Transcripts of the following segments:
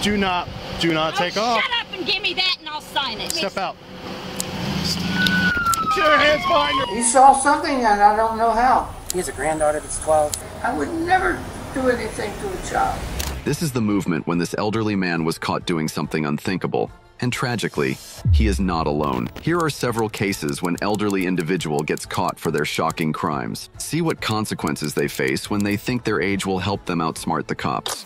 Do not take off. Shut up and give me that and I'll sign it. Step out. Put your hands behind your... He saw something and I don't know how. He has a granddaughter that's 12. I would never do anything to a child. This is the movement when this elderly man was caught doing something unthinkable. And tragically, he is not alone. Here are several cases when elderly individual gets caught for their shocking crimes. See what consequences they face when they think their age will help them outsmart the cops.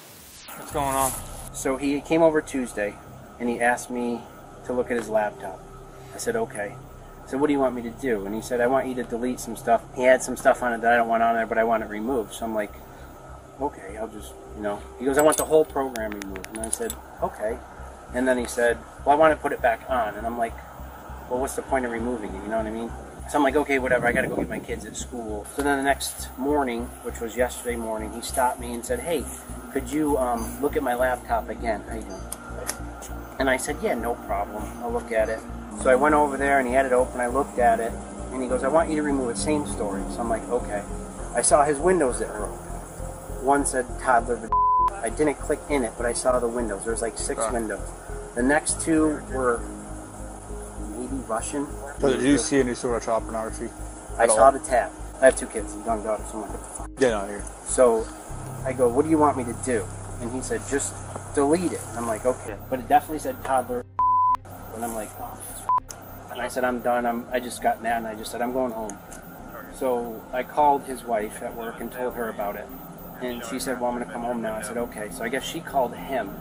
What's going on? So he came over Tuesday and he asked me to look at his laptop. I said, okay. I said, what do you want me to do? And he said, I want you to delete some stuff. He had some stuff on it that I don't want on there, but I want it removed. So I'm like, okay, I'll just, you know. He goes, I want the whole program removed. And I said, okay. And then he said, well, I want to put it back on. And I'm like, well, what's the point of removing it? You know what I mean? So I'm like, okay, whatever. I got to go get my kids at school. So then the next morning, which was yesterday morning, he stopped me and said, hey, could you look at my laptop again? How you doing? And I said, yeah, no problem. I'll look at it. So I went over there and he had it open. I looked at it and he goes, I want you to remove it. Same story. So I'm like, okay. I saw his windows that were open. One said toddler. I didn't click in it, but I saw the windows. There was like 6 windows. The next 2 were maybe Russian. So did you see any sort of child pornography? I saw the tab. I have 2 kids, a young daughter, so I'm like, what the fuck? Yeah, no, here. So I go, what do you want me to do? And he said, just delete it. I'm like, okay. But it definitely said toddler. And I'm like, oh. And I said, I'm done. I just got mad and I just said, I'm going home. So I called his wife at work and told her about it. And she said, well, I'm going to come home now. I said, okay. So I guess she called him.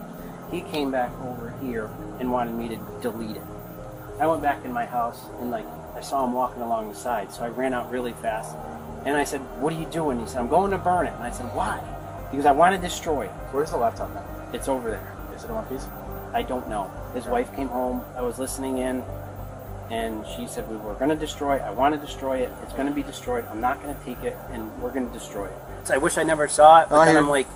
He came back over here and wanted me to delete it. I went back in my house and like I saw him walking along the side. So I ran out really fast. And I said, what are you doing? He said, I'm going to burn it. And I said, why? Because I want to destroy it. Where's the laptop now? It's over there. Is it in one piece? I don't know. His wife came home. I was listening in. And she said, we were going to destroy it. I want to destroy it. It's going to be destroyed. I'm not going to take it. And we're going to destroy it. So I wish I never saw it. But then I'm like,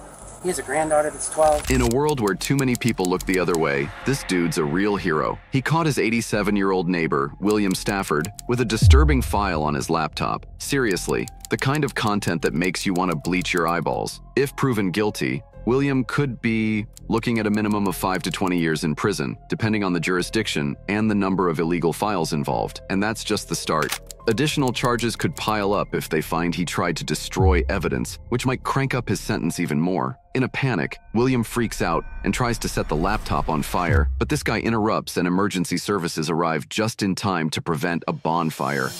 he has a granddaughter that's 12. In a world where too many people look the other way, this dude's a real hero. He caught his 87-year-old neighbor, William Stafford, with a disturbing file on his laptop. Seriously, the kind of content that makes you want to bleach your eyeballs. If proven guilty, William could be looking at a minimum of 5 to 20 years in prison, depending on the jurisdiction and the number of illegal files involved. And that's just the start. Additional charges could pile up if they find he tried to destroy evidence, which might crank up his sentence even more. In a panic, William freaks out and tries to set the laptop on fire, but this guy interrupts and emergency services arrive just in time to prevent a bonfire.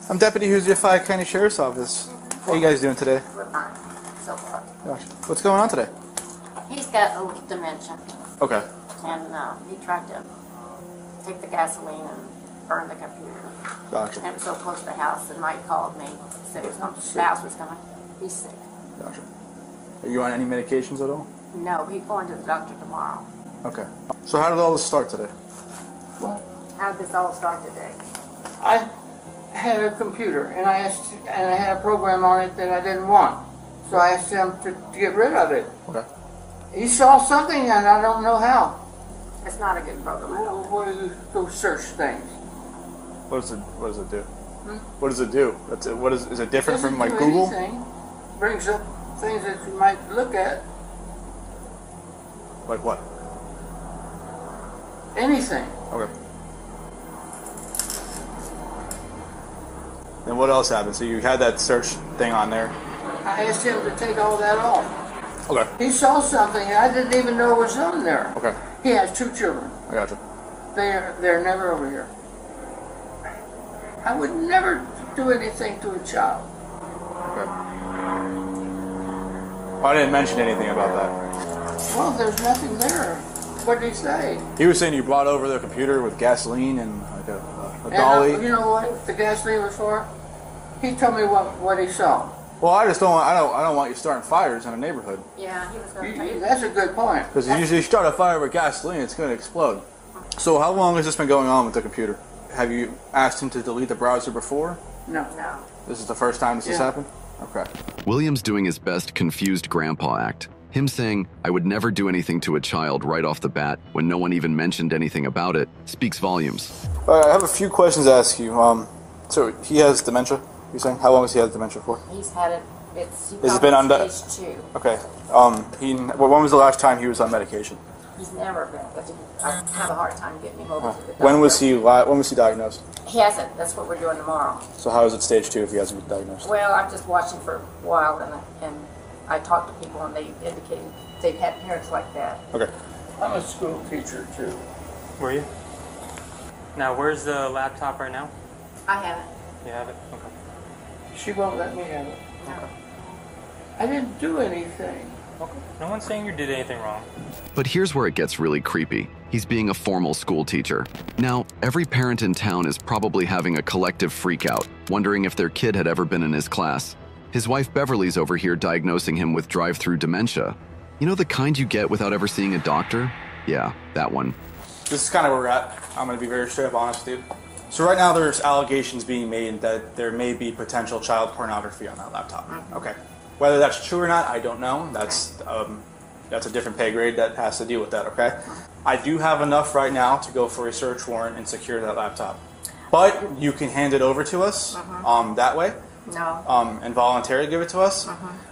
I'm Deputy Hoosier County Sheriff's Office. What are you guys doing today? We're fine so far. Gosh. What's going on today? He's got a dementia. Okay. And he tried to take the gasoline and burn the computer. Gotcha. And it was so close to the house that Mike called me, said the house was going to be sick. Gotcha. Are you on any medications at all? No, he's going to the doctor tomorrow. Okay. So how did all this start today? Well, How did this all start today? I had a computer and I had a program on it that I didn't want. So I asked him to get rid of it. Okay. He saw something and I don't know how. It's not a good program. Where do you go search things? What does it do? What does it do? Is it different from like Doesn't do Google? anything. Brings up things that you might look at. Like what? Anything. Okay. Then what else happened? So you had that search thing on there. I asked him to take all that off. Okay. He saw something I didn't even know was on there. Okay. He has 2 children. I gotcha. They're never over here. I would never do anything to a child. Okay. I didn't mention anything about that. Well, there's nothing there. What did he say? He was saying you brought over their computer with gasoline and like a And dolly. you know what the gasoline was for? He told me what he saw. Well, I don't want you starting fires in a neighborhood. Yeah, he was going to take That's a good point. Because if you start a fire with gasoline, it's going to explode. So how long has this been going on with the computer? Have you asked him to delete the browser before? No. No. This is the first time this has happened? Okay. William's doing his best confused grandpa act. Him saying, I would never do anything to a child right off the bat when no one even mentioned anything about it, speaks volumes. All right, I have a few questions to ask you. So he has dementia, you're saying? How long has he had dementia for? He's had it. Has it been on stage 2. Okay. When was the last time he was on medication? He's never been. I have a hard time getting him over to the doctor. When was he diagnosed? He hasn't. That's what we're doing tomorrow. So how is it stage 2 if he hasn't been diagnosed? Well, I'm just watching for a while, and I talked to people, and they indicated they've had parents like that. Okay. I'm a school teacher too. Were you? Now, where's the laptop right now? I haven't. You have it? Okay. She won't let me have it. No. I didn't do anything. Okay. No one's saying you did anything wrong. But here's where it gets really creepy. He's being a formal school teacher. Now, every parent in town is probably having a collective freakout, wondering if their kid had ever been in his class. His wife Beverly's over here diagnosing him with drive-through dementia. You know the kind you get without ever seeing a doctor? Yeah, that one. This is kind of where we're at. I'm going to be very straight up honest with you. So right now there's allegations being made that there may be potential child pornography on that laptop. Okay. Whether that's true or not, I don't know. That's a different pay grade that has to deal with that, okay? I do have enough right now to go for a search warrant and secure that laptop. But you can hand it over to us that way. No. And voluntarily give it to us.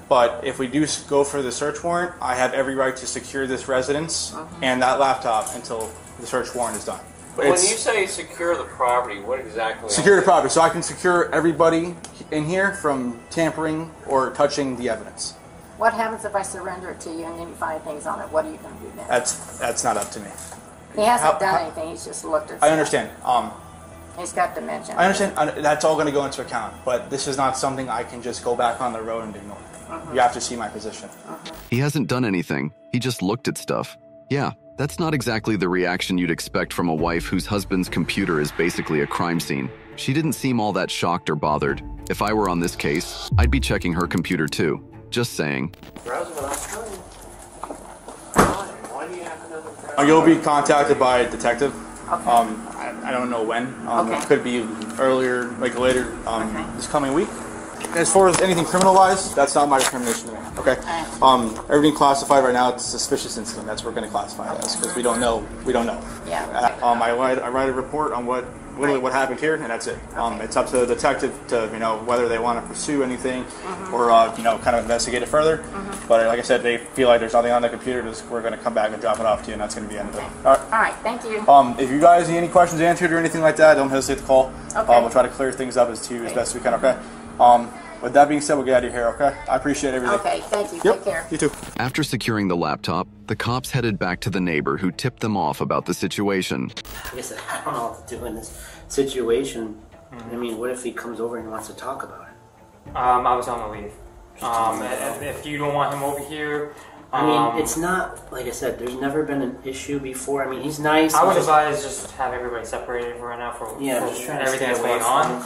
But if we do go for the search warrant, I have every right to secure this residence and that laptop until the search warrant is done. When you say secure the property, what exactly? Secure the property, so I can secure everybody in here from tampering or touching the evidence. What happens if I surrender it to you and then you find things on it? What are you going to do then? That's not up to me. He hasn't done anything. He's just looked at stuff. I understand. He's got dementia. I understand. That's all going to go into account. But this is not something I can just go back on the road and ignore. You have to see my position. He hasn't done anything. He just looked at stuff. Yeah, that's not exactly the reaction you'd expect from a wife whose husband's computer is basically a crime scene. She didn't seem all that shocked or bothered. If I were on this case, I'd be checking her computer too. Just saying. You'll be contacted by a detective. Okay. I don't know when. Okay. It could be earlier, like later this coming week. As far as anything criminal-wise, that's not my determination to make. Okay. Everything classified right now, it's a suspicious incident. That's what we're going to classify it as because we don't know. We don't know. Yeah. I write a report on what happened here, and that's it. It's up to the detective to whether they want to pursue anything or kind of investigate it further. But like I said, they feel like there's nothing on the computer. We're going to come back and drop it off to you, and that's going to be the end of it. All right. Thank you. If you guys need any questions answered or anything like that, don't hesitate to call. Okay. We'll try to clear things up as best we can. Okay. With that being said, we'll get out of here. Okay. I appreciate everything. Okay. Thank you. Yep. Take care. You too. After securing the laptop, the cops headed back to the neighbor who tipped them off about the situation. I guess I don't know what to do in this situation. I mean, what if he comes over and wants to talk about it? I was on the leave. If you don't want him over here... I mean, it's not, like I said, there's never been an issue before. I mean, he's nice. I would advise just have everybody separated for right now for everything that's going on.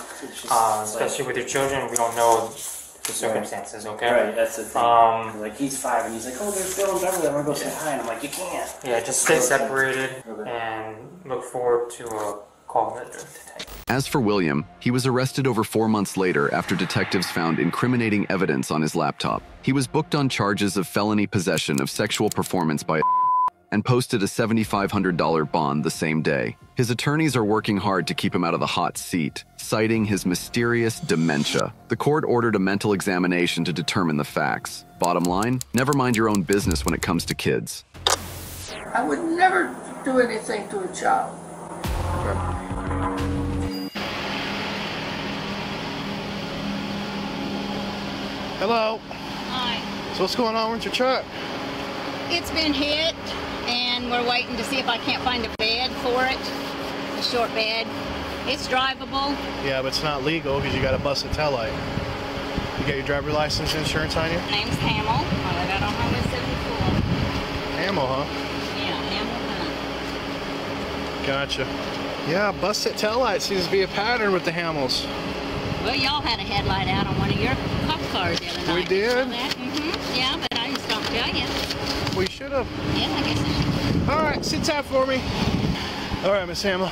Especially with your children, we don't know the circumstances, okay? Right, that's the thing. Like, he's 5 and he's like, oh, there's Bill and Beverly, I'm going to go say hi. And I'm like, you can't. Yeah, just stay separated and look forward to a call later today. As for William, he was arrested over 4 months later after detectives found incriminating evidence on his laptop. He was booked on charges of felony possession of sexual performance by and posted a $7,500 bond the same day. His attorneys are working hard to keep him out of the hot seat, citing his mysterious dementia. The court ordered a mental examination to determine the facts. Bottom line, never mind your own business when it comes to kids. I would never do anything to a child. Hello. Hi. So what's going on with your truck? It's been hit, and we're waiting to see if I can't find a bed for it, a short bed. It's drivable. Yeah, but it's not legal because you got a busted taillight. You got your driver license insurance on you? Name's Hamill. I live out on Highway 74. Hamill, huh? Yeah, Hamill. Gotcha. Yeah, busted taillight seems to be a pattern with the Hamills. Well, y'all had a headlight out on one of your cop cars the other night. We did? Yeah, but I just don't tell you. We should have. Yeah, I guess I should. All right, sit tight for me. All right, Miss Hamill.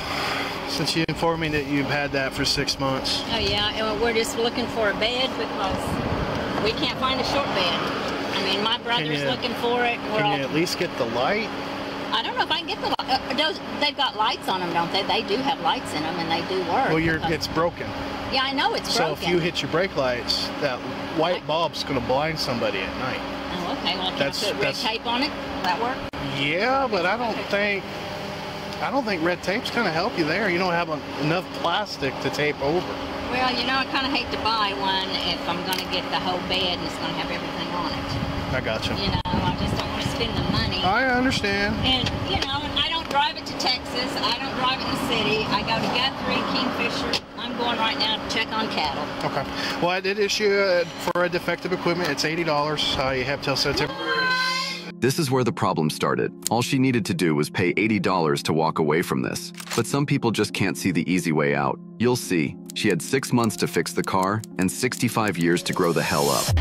Since you informed me that you've had that for 6 months. Oh, yeah, and we're just looking for a bed because we can't find a short bed. I mean, my brother's looking for it. Can you at least get the light? I don't know if I can get the light. They've got lights on them, don't they? They do have lights in them, and they do work. Well, it's broken. Yeah, I know it's broken. So if you hit your brake lights, that white bulb's going to blind somebody at night. Oh, okay. Well, can I put red tape on it? Will that work? Yeah, but I don't think red tape's gonna help you there. You don't have enough plastic to tape over. Well, you know, I kind of hate to buy one if I'm gonna get the whole bed and it's gonna have everything on it. I got you. You know, I just don't want to spend the money. I understand. And, you know, I don't drive it to Texas. I don't drive it in the city. I go to Guthrie, Kingfisher. I'm going right now to check on cattle. Okay. Well, I did issue for a defective equipment. It's $80. You have till September. This is where the problem started. All she needed to do was pay $80 to walk away from this. But some people just can't see the easy way out. You'll see. She had 6 months to fix the car and 65 years to grow the hell up.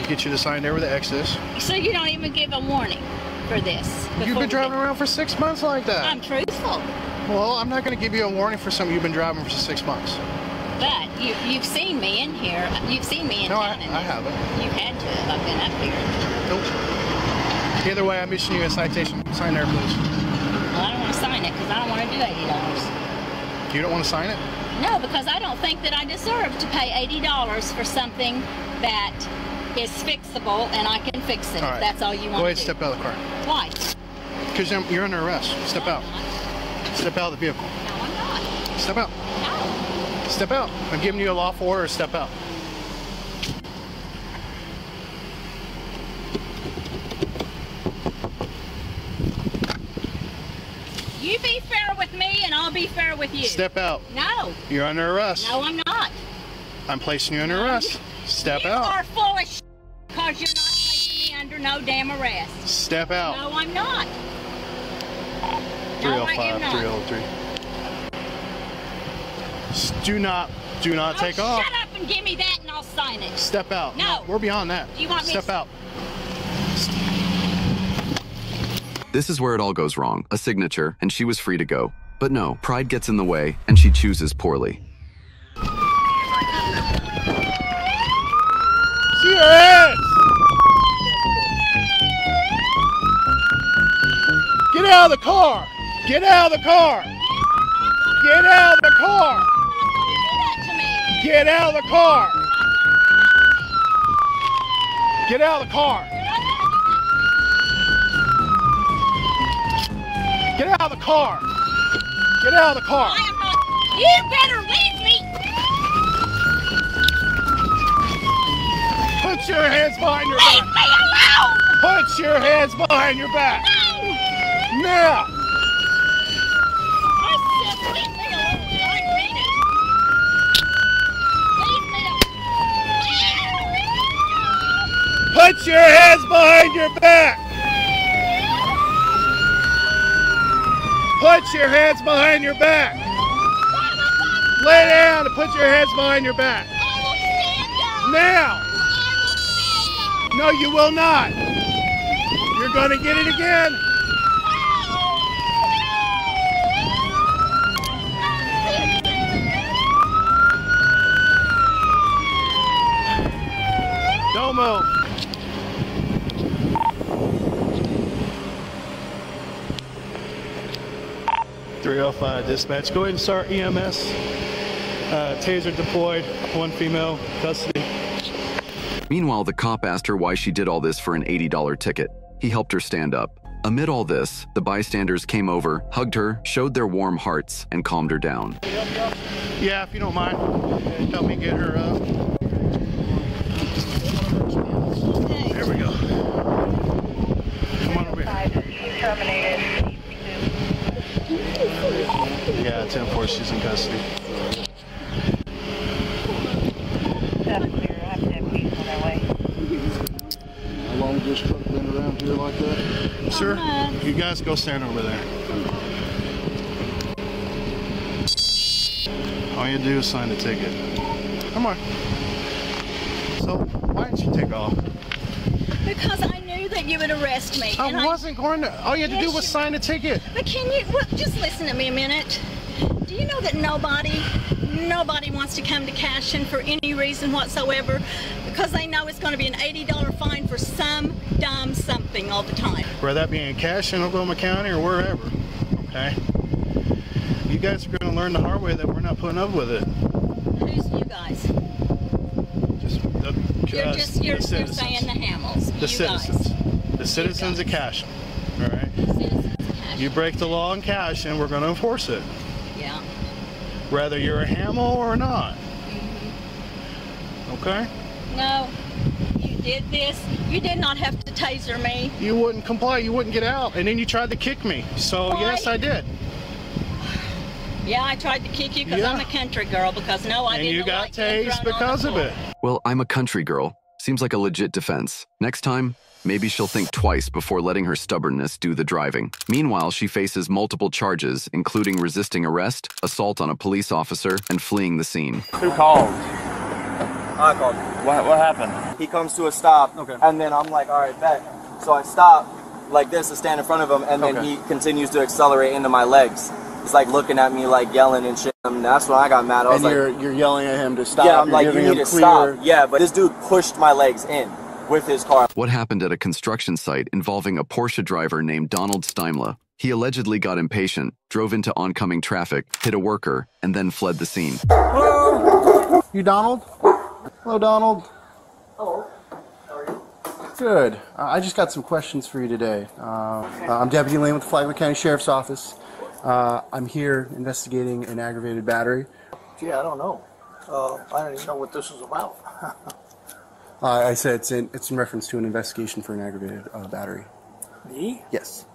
Get you to sign there with the Exodus. So you don't even give a warning for this? You've been driving around for 6 months like that. I'm truthful. Well, I'm not going to give you a warning for something you've been driving for 6 months. But you've seen me in here. You've seen me in town. No, I haven't. You had to have. I've been up here. Nope. Either way, I'm issuing you a citation. Sign there, please. Well, I don't want to sign it because I don't want to do $80. You don't want to sign it? No, because I don't think that I deserve to pay $80 for something that is fixable and I can fix it. All right. If that's all you want Go ahead, to do. step out of the car. Why? Because you're under arrest. Step No, out. I'm not. Step out of the vehicle. No, I'm not. Step out. No. Step out. I'm giving you a lawful order. Step out. You be fair with me and I'll be fair with you. Step out. No. You're under arrest. No, I'm not. I'm placing you under arrest. Step out. You are full of shit because you're not placing me under no damn arrest. Step out. No, I'm not. No, I am 305, not. 303. Do not take off. Shut up and give me that and I'll sign it. Step out. No. We're beyond that. Do you want me Step to... out. This is where it all goes wrong. A signature, and she was free to go. But no, pride gets in the way, and she chooses poorly. See your hands! Get out of the car! Get out of the car! Get out of the car! Get out of the car! Get out of the car! Get out of the car! Get out of the car! You better leave me! Put your hands behind your back! Leave me alone! Put your hands behind your back! No! Now! I said leave me alone. I mean it. Leave me alone. Put your hands behind your back! Put your hands behind your back! Lay down and put your hands behind your back! Now! No, you will not! You're gonna get it again! Don't move! Dispatch. Go ahead and start EMS. Taser deployed. 1 female custody. Meanwhile, the cop asked her why she did all this for an $80 ticket. He helped her stand up. Amid all this, the bystanders came over, hugged her, showed their warm hearts, and calmed her down. Yeah, if you don't mind, help me get her up. There we go. Come on over here. Terminated. Yeah, 10-4, she's in custody. That's clear. I have deputies on their way. How long has this truck been around here like that? Sir, you guys go stand over there. All you do is sign the ticket. Come on. So, why didn't you take off? Because I knew that you would arrest me. I wasn't going to. All you had to do was sign the ticket. But can you, well, just listen to me a minute. Do you know that nobody wants to come to Cashin for any reason whatsoever because they know it's going to be an $80 fine for some dumb something all the time? Whether that be in Cashin, Oklahoma County, or wherever. Okay? You guys are going to learn the hard way that we're not putting up with it. Who's you guys? You're saying the Hamels. The citizens. The citizens of Cashin. All right. You break the law in cash, and we're going to enforce it. Yeah. Whether you're a Hamill or not. Okay? No, you did this. You did not have to taser me. You wouldn't comply. You wouldn't get out, and then you tried to kick me. So Why? yes, I did. Yeah, I tried to kick you because I'm a country girl. Because no, I didn't. And you got tased because of it. Well, I'm a country girl. Seems like a legit defense. Next time, maybe she'll think twice before letting her stubbornness do the driving. Meanwhile, she faces multiple charges, including resisting arrest, assault on a police officer, and fleeing the scene. Who called? I called. What happened? He comes to a stop, and then I'm like, all right, bet. So I stop like this to stand in front of him, and then he continues to accelerate into my legs. He's like looking at me, like yelling and shit. And that's when I got mad. I was you're yelling at him to stop. Yeah, I'm like, you need to stop. Yeah, but this dude pushed my legs in with his car. What happened at a construction site involving a Porsche driver named Donald Steimler? He allegedly got impatient, drove into oncoming traffic, hit a worker, and then fled the scene. Hello? You Donald? Hello, Donald. Hello. How are you? Good. I just got some questions for you today. I'm Deputy Lane with the Flagler County Sheriff's Office. I'm here investigating an aggravated battery. Gee, I don't know. I don't even know what this is about. I said it's in reference to an investigation for an aggravated battery. Me? Yes.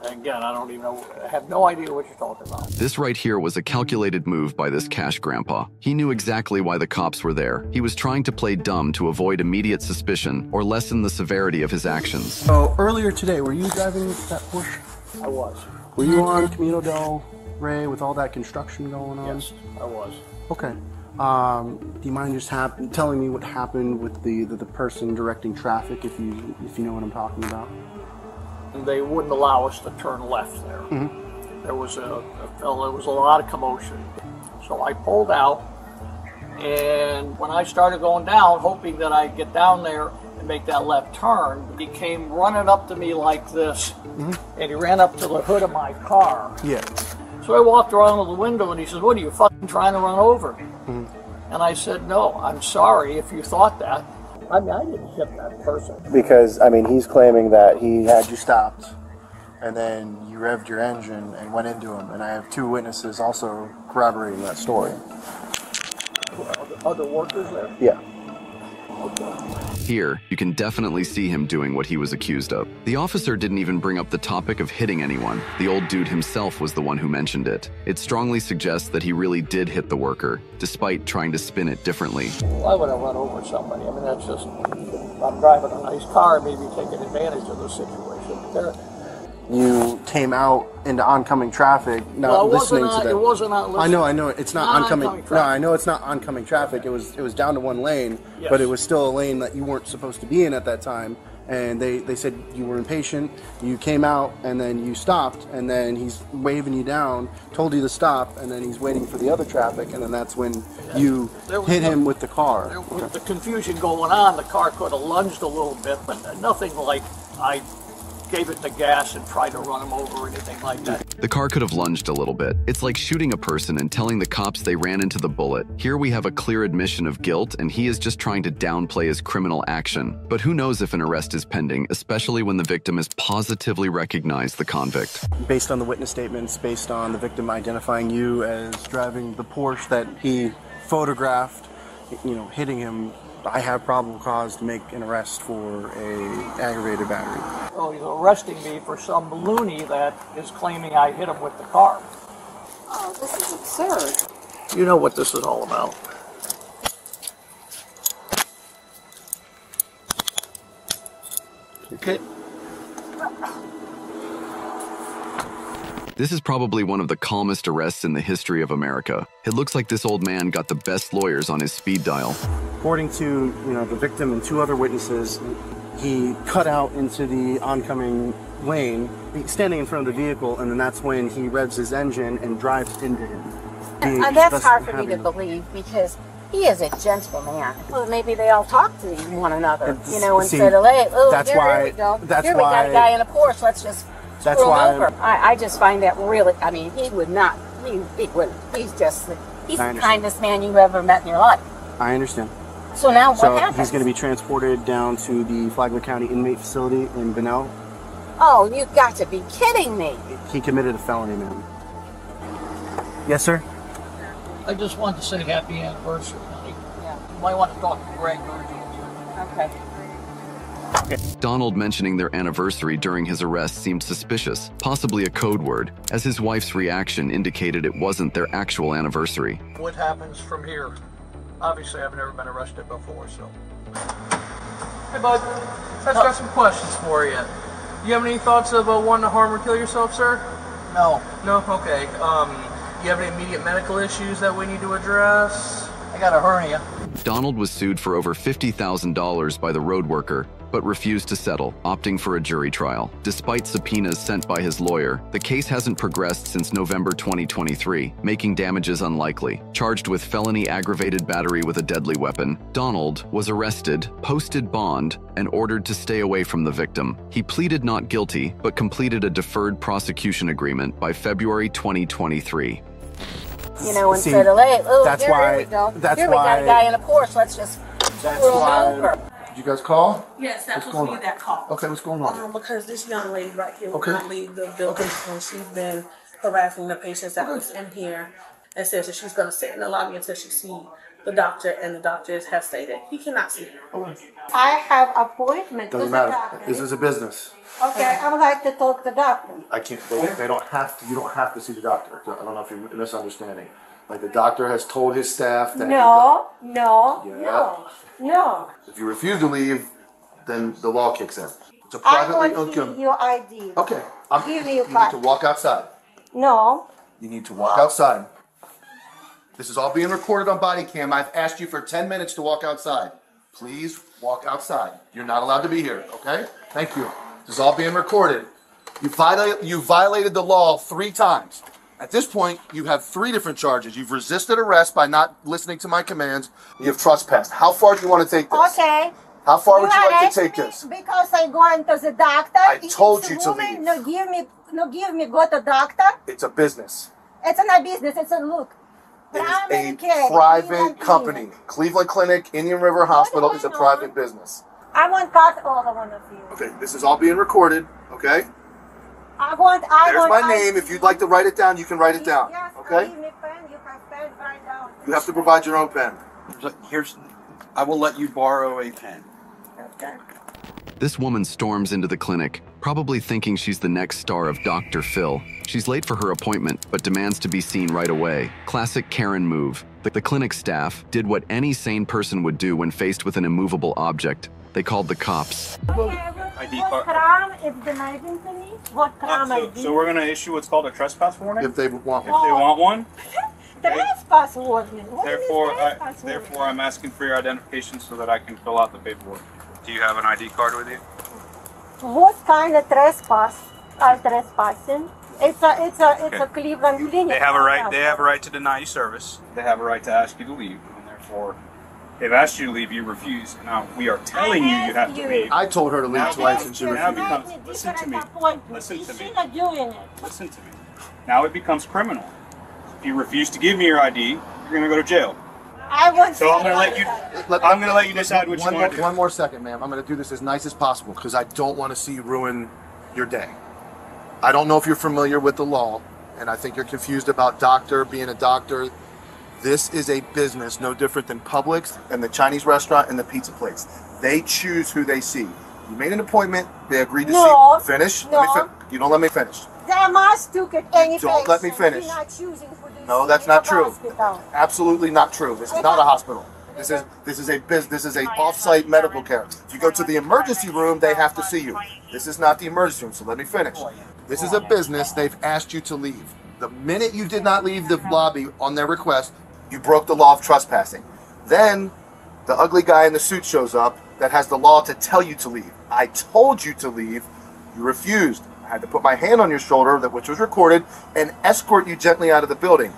Again, I don't even know. I have no idea what you're talking about. This right here was a calculated move by this cash grandpa. He knew exactly why the cops were there. He was trying to play dumb to avoid immediate suspicion or lessen the severity of his actions. So earlier today, were you driving that Porsche? I was. Were you on Camino del Rey with all that construction going on? Yes, I was. Okay. Do you mind just telling me what happened with the person directing traffic, if you know what I'm talking about? They wouldn't allow us to turn left there. Mm-hmm. There was there was a lot of commotion. So I pulled out, and when I started going down, hoping that I'd get down there and make that left turn, he came running up to me like this, and he ran up to the hood of my car. Yeah. So I walked around to the window, and he says, "What are you fucking trying to run over me?" And I said, "No, I'm sorry if you thought that. I mean, I didn't hit that person." Because, I mean, he's claiming that he had you stopped, and then you revved your engine and went into him, and I have two witnesses also corroborating that story. Other workers there? Yeah. Here, you can definitely see him doing what he was accused of. The officer didn't even bring up the topic of hitting anyone. The old dude himself was the one who mentioned it. It strongly suggests that he really did hit the worker, despite trying to spin it differently. Why would I run over somebody? I mean, that's just, I'm driving a nice car, maybe taking advantage of the situation. You came out into oncoming traffic, not listening to that. It wasn't on listening. I know, it's not oncoming. No, I know it's not oncoming traffic. It was down to one lane, yes. But it was still a lane that you weren't supposed to be in at that time. And they said you were impatient. You came out, and then you stopped, and then he's waving you down, told you to stop, and then he's waiting for the other traffic, and then that's when you hit him with the car. There was the confusion going on. The car could have lunged a little bit, but nothing like I gave it the gas and tried to run him over or anything like that. The car could have lunged a little bit. It's like shooting a person and telling the cops they ran into the bullet. Here we have a clear admission of guilt, and he is just trying to downplay his criminal action. But who knows if an arrest is pending, especially when the victim has positively recognized the convict. Based on the witness statements, based on the victim identifying you as driving the Porsche that he photographed, hitting him, I have probable cause to make an arrest for a aggravated battery. Oh, he's arresting me for some loony that is claiming I hit him with the car. Oh, this is absurd. You know what this is all about. Okay. This is probably one of the calmest arrests in the history of America. It looks like this old man got the best lawyers on his speed dial. According to the victim and two other witnesses, he cut out into the oncoming lane, standing in front of the vehicle, and then that's when he revs his engine and drives into him. And that's hard for me to believe because he is a gentle man. Well, maybe they all talk to one another, and said, "Hey, here we go. Here we got a guy in a Porsche. Let's just." That's why over. I just find that really, I mean, he would not, he wouldn't. He's the kindest man you've ever met in your life. I understand. So now what So happens? he's going to be transported down to the Flagler County Inmate Facility in Bunnell. Oh, you got to be kidding me. He committed a felony, ma'am. Yes, sir? I just wanted to say happy anniversary, honey. Yeah. You might want to talk to Greg urgently. Okay. Donald mentioning their anniversary during his arrest seemed suspicious, possibly a code word, as his wife's reaction indicated it wasn't their actual anniversary. What happens from here? Obviously, I've never been arrested before, so. Hey, bud. I've got some questions for you. Do you have any thoughts of wanting to harm or kill yourself, sir? No. No? Okay. Do you have any immediate medical issues that we need to address? I got a hernia. Donald was sued for over $50,000 by the road worker, but refused to settle, opting for a jury trial. Despite subpoenas sent by his lawyer, the case hasn't progressed since November 2023, making damages unlikely. Charged with felony aggravated battery with a deadly weapon, Donald was arrested, posted bond, and ordered to stay away from the victim. He pleaded not guilty, but completed a deferred prosecution agreement by February 2023. You know, instead of, hey, oh, that's here why, we go. That's here we why, got a guy in a Porsche. Let's just roll over. Did you guys call? Yes, that What's was going me that called. Okay, what's going on? Because this young lady right here will Okay. not leave the building, and she's been harassing the patients that was in here, and says that she's going to sit in the lobby until she sees the doctor, and the doctor has stated he cannot see her. I have appointment Doesn't with the matter. doctor. This is a business. Okay, I would like to talk to the doctor. I can't. They don't have to. You don't have to see the doctor. I don't know if you're misunderstanding. Like the doctor has told his staff that. No. If you refuse to leave, then the law kicks in. It's a I privately want owned. your ID. Okay. Give me your You need card. to walk outside. No. You need to walk outside. This is all being recorded on body cam. I've asked you for 10 minutes to walk outside. Please walk outside. You're not allowed to be here, okay? Thank you. This is all being recorded. You violated the law 3 times. At this point, you have 3 different charges. You've resisted arrest by not listening to my commands. You have trespassed. How far do you want to take this? Okay. How far would you like arrest to take me this? Because I going to the doctor. I told you to leave. No give me go to doctor. It's a business. It's not a business. It's a look. It is a private company. Cleveland Clinic, Indian River Hospital is a private business. I want cut all of one of you. Okay, this is all being recorded, okay? There's my name. If you'd like to write it down, you can write it down, okay? Give me pen. You can pen right down. You have to provide your own pen. I will let you borrow a pen. Okay. This woman storms into the clinic, probably thinking she's the next star of Dr. Phil. She's late for her appointment, but demands to be seen right away. Classic Karen move. The clinic staff did what any sane person would do when faced with an immovable object. They called the cops. ID card. What crime is demanding to me? What crime I did? So we're going to issue what's called a trespass warning? If they want one. If they want one. Trespass warning. Therefore, I'm asking for your identification so that I can fill out the paperwork. Do you have an ID card with you? What kind of trespass are trespassing? It's a Cleveland clinic. They have a right. They have a right to deny you service. They have a right to ask you to leave, and therefore, they've asked you to leave. You refuse. Now we are telling you have to leave. I told her to leave twice, and she refused. Listen to me. Listen to me. She's not doing it. Listen to me. Now it becomes criminal. If you refuse to give me your ID, you're going to go to jail. I'm going to let you. I'm going to let you decide what you want to do. One more second, ma'am. I'm going to do this as nice as possible because I don't want to see you ruin your day. I don't know if you're familiar with the law, and I think you're confused about being a doctor. This is a business no different than Publix and the Chinese restaurant and the pizza place. They choose who they see. You made an appointment. They agreed to see. Finish. No. You don't let me finish. They must took it any Don't let me finish. You're not choosing who they No, see that's in not the true. hospital. Absolutely not true. This is not a hospital. This is a business. This is a off-site medical care. If you go to the emergency room, they have to see you. This is not the emergency room. So let me finish. This is a business. They've asked you to leave. The minute you did not leave the lobby on their request, you broke the law of trespassing. Then the ugly guy in the suit shows up that has the law to tell you to leave. I told you to leave. You refused. I had to put my hand on your shoulder, which was recorded, and escort you gently out of the building.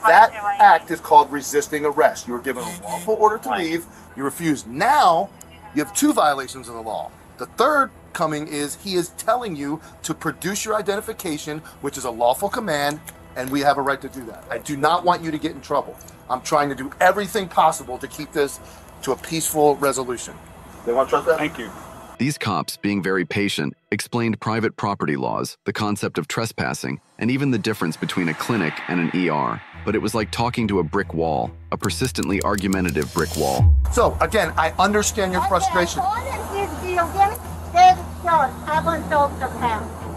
That act is called resisting arrest. You were given a lawful order to leave. You refused. Now, you have 2 violations of the law. The third coming is he is telling you to produce your identification, which is a lawful command, and we have a right to do that. I do not want you to get in trouble. I'm trying to do everything possible to keep this to a peaceful resolution. They want to trust that? Thank you. These cops, being very patient, explained private property laws, the concept of trespassing, and even the difference between a clinic and an ER. But it was like talking to a brick wall, a persistently argumentative brick wall. So, again, I understand your frustration.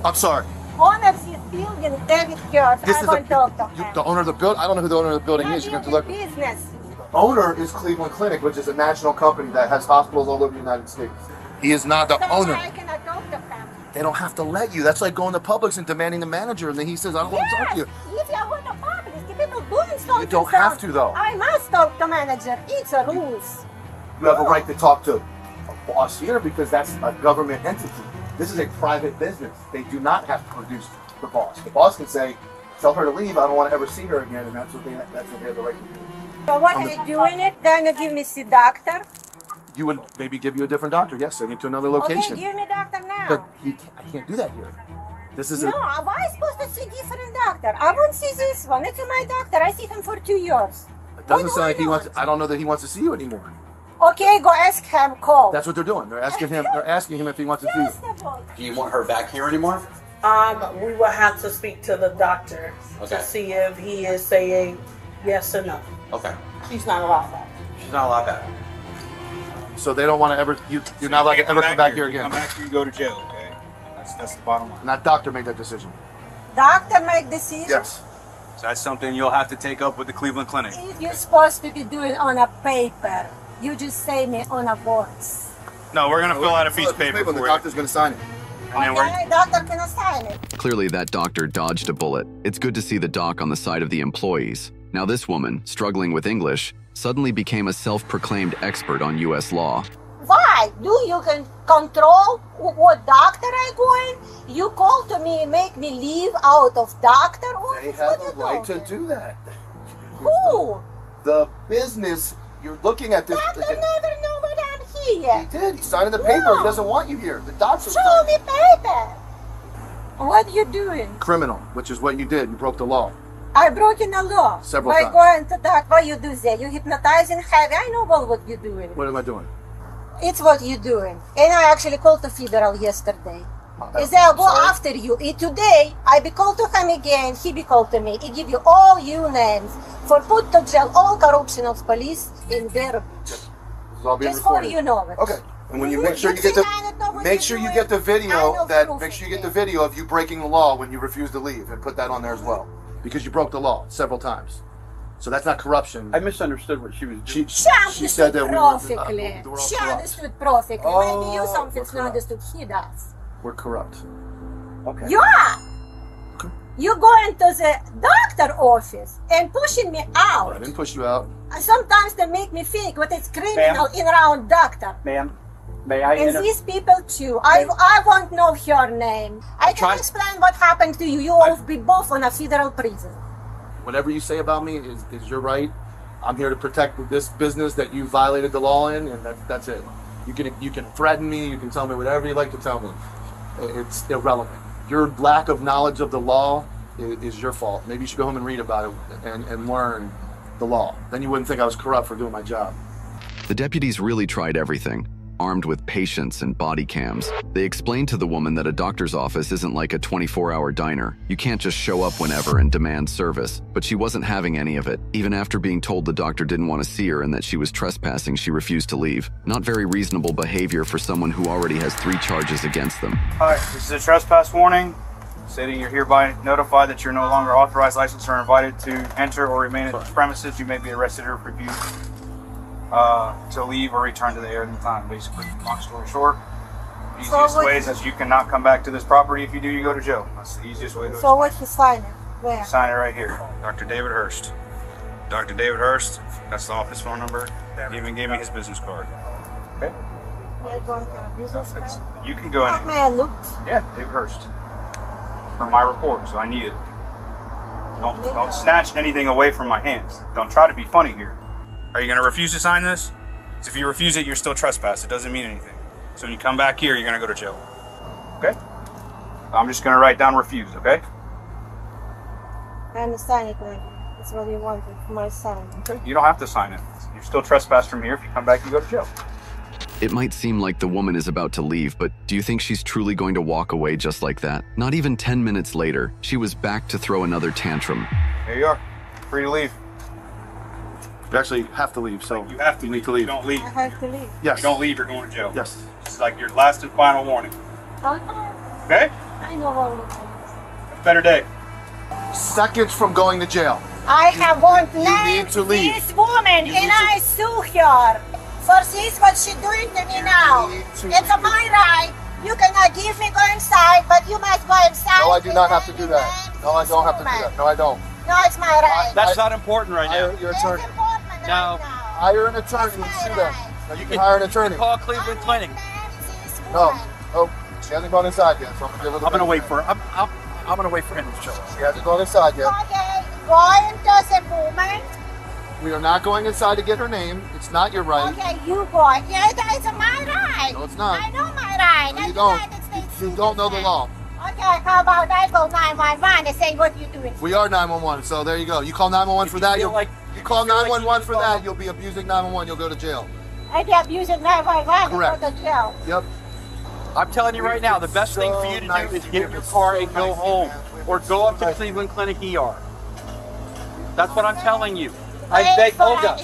I'm sorry. Owner is building David Church. This I is want to talk to him. the owner of the building? I don't know who the owner of the building is. You're going to look. Business. Owner is Cleveland Clinic, which is a national company that has hospitals all over the United States. He is not the owner. I cannot talk to him. They don't have to let you. That's like going to Publix and demanding the manager, and then he says, I don't want to talk to you. If you go to Publix, the people doing something. You don't have to, though. I must talk to manager. It's a rules. You have a right to talk to a boss here because that's a government entity. This is a private business. They do not have to produce the boss. The boss can say, tell her to leave. I don't want to ever see her again, and that's what they have the right to do. So what are you doing it? Then you give me the doctor. You would maybe give you a different doctor. Yes, send you to another location. Okay, give me doctor now. But I can't do that here. This is no, why am I supposed to see different doctor? I won't see this one. It's my doctor. I see him for 2 years. It doesn't sound like he wants. I don't know that he wants to see you anymore. Okay, go ask him. Call. That's what they're doing. They're asking him. They're asking him if he wants to see you. Do you want her back here anymore? We will have to speak to the doctor to see if he is saying yes or no. Okay. She's not allowed back. She's not allowed back. So they don't want to ever. You're not allowed to ever come back here again. Come back here, you go to jail. Okay. That's the bottom line. And that doctor made that decision. Doctor make decision. Yes. So that's something you'll have to take up with the Cleveland Clinic. You're supposed to be doing on a paper. You just say me on a box. No, we're gonna fill out a piece of paper for The you. doctor's gonna sign it. And then doctor can sign it. Clearly, that doctor dodged a bullet. It's good to see the doc on the side of the employees. Now this woman, struggling with English, suddenly became a self-proclaimed expert on U.S. law. Why? You can control what doctor I go in? You call to me and make me leave out of doctor office? They have a right to do that. Who? The business. You're looking at this. Doctor never know what I'm here. He did. He signed the paper. No. He doesn't want you here. The doctor. Show me paper. What are you doing? Criminal, which is what you did. You broke the law. I broke in the law. Several by times. going to doctor, what you do there? You hypnotizing heavy. I know what you're doing. What am I doing? It's what you're doing. And I actually called the federal yesterday. Is they'll go after you. Today, I be called to him again. He be called to me. He give you all your names for put to jail all corruption of police in their just for you know it. Okay. And when you make sure you get the video make sure you get the video of you breaking the law when you refuse to leave and put that on there as well, because you broke the law several times. So that's not corruption. I misunderstood what she was doing. She said that perfectly. She understood perfectly. Maybe you something's not understood. He does. We're corrupt. Okay. You are. You go into the doctor office and pushing me out. I didn't push you out. Sometimes they make me think what is criminal in around doctor. Ma'am, may I And these people too. I won't know your name. I can explain what happened to you. You will be both on a federal prison. Whatever you say about me is your right. I'm here to protect this business that you violated the law in, and that's it. You can threaten me. You can tell me whatever you like to tell me. It's irrelevant. Your lack of knowledge of the law is your fault. Maybe you should go home and read about it and learn the law. Then you wouldn't think I was corrupt for doing my job. The deputies really tried everything. Armed with patience and body cams, they explained to the woman that a doctor's office isn't like a 24-hour diner. You can't just show up whenever and demand service. But she wasn't having any of it. Even after being told the doctor didn't want to see her and that she was trespassing, she refused to leave. Not very reasonable behavior for someone who already has 3 charges against them. Hi, this is a trespass warning, stating you're hereby notified that you're no longer authorized, licensed, or invited to enter or remain at the premises. You may be arrested or refused to leave or return to the area at any time. Basically, long story short, the easiest way is that you cannot come back to this property. If you do, you go to jail. That's the easiest way to So what you sign it? Where? Sign it right here. Dr. David Hurst. Dr. David Hurst, that's the office phone number. He even gave me his business card. Okay? You're going to a business card? You can go in. May I look? Yeah, David Hurst. From my report, so I need it. Don't snatch anything away from my hands. Don't try to be funny here. Are you going to refuse to sign this? If you refuse it, you're still trespass. It doesn't mean anything. So when you come back here, you're going to go to jail. Okay? I'm just going to write down refuse, okay? I'm signing it. That's what he wanted for my son. Okay, you don't have to sign it. You're still trespassed from here. If you come back, you go to jail. It might seem like the woman is about to leave, but do you think she's truly going to walk away just like that? Not even 10 minutes later, she was back to throw another tantrum. There you are. Free to leave. You actually have to leave, so you have to need to leave. You don't leave. I have to leave. Yes. You don't leave, you're going to jail. Yes. This is like your last and final warning. Okay. Okay? I know all the things. Have a better day. Seconds from going to jail. I have want You name need to leave. this woman and I sue her. For this what she doing to me now. It's my right. You cannot give me go inside, but you must go inside. No, I do not have to do that. No, I don't have to do that. No, I don't. No, it's my right. That's not important right now. Hire your attorney. No. Hire an attorney and sue them. No, you can hire an attorney. Call Cleveland Clinic. No. Oh, she hasn't gone inside yet, so I'm gonna give her the I'm gonna wait for her. I'm gonna wait for him to show up. She hasn't gone inside yet. Okay, go into the woman. We are not going inside to get her name. It's not your right. Okay, you go. Yeah, that's my right. No, it's not. I know my right. No, you don't. You don't know the law. Okay, how about I go 911 and say what you doing? We are 911, so there you go. You call 911 for that. You call 911 for that. You'll be abusing 911. You'll go to jail. I be abusing 911 Correct. and go to jail. Yep. I'm telling you right now, the best thing for you to do is get in your car and go home, or go up to Cleveland Clinic ER. That's what I'm telling you. I beg, Olga.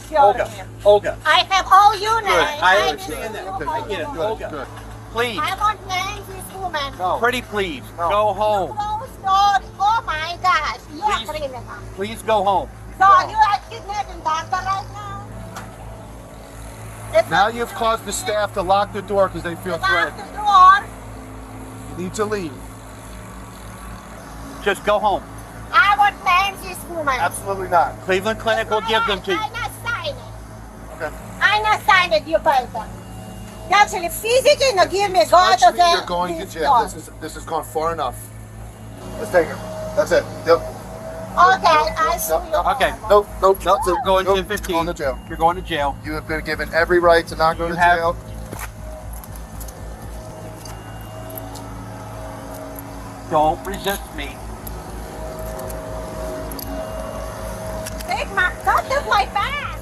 I have all you Good. names. I understand that. I get it. Olga, please. I want names this woman. No. Pretty please, go home. Close door. Oh my gosh, you are Please. criminal. Please go home. So you are kidnapping doctor right now? Now you've caused the staff to lock the door because they feel Lock threatened. the door. You need to leave. Just go home. I want names this woman. Absolutely not. Cleveland Clinic will give them to you. I not sign it. Okay. I not sign it, you paper. You actually physically not give me go Touch to me, the you're going to jail. This has gone far enough. Let's take her. That's it. Yep. Okay, I sue you. Okay. Nope. You're going to 15. Going to jail. You're going to jail. You have been given every right to not go to jail. Don't resist me. Take my, don't take my bag.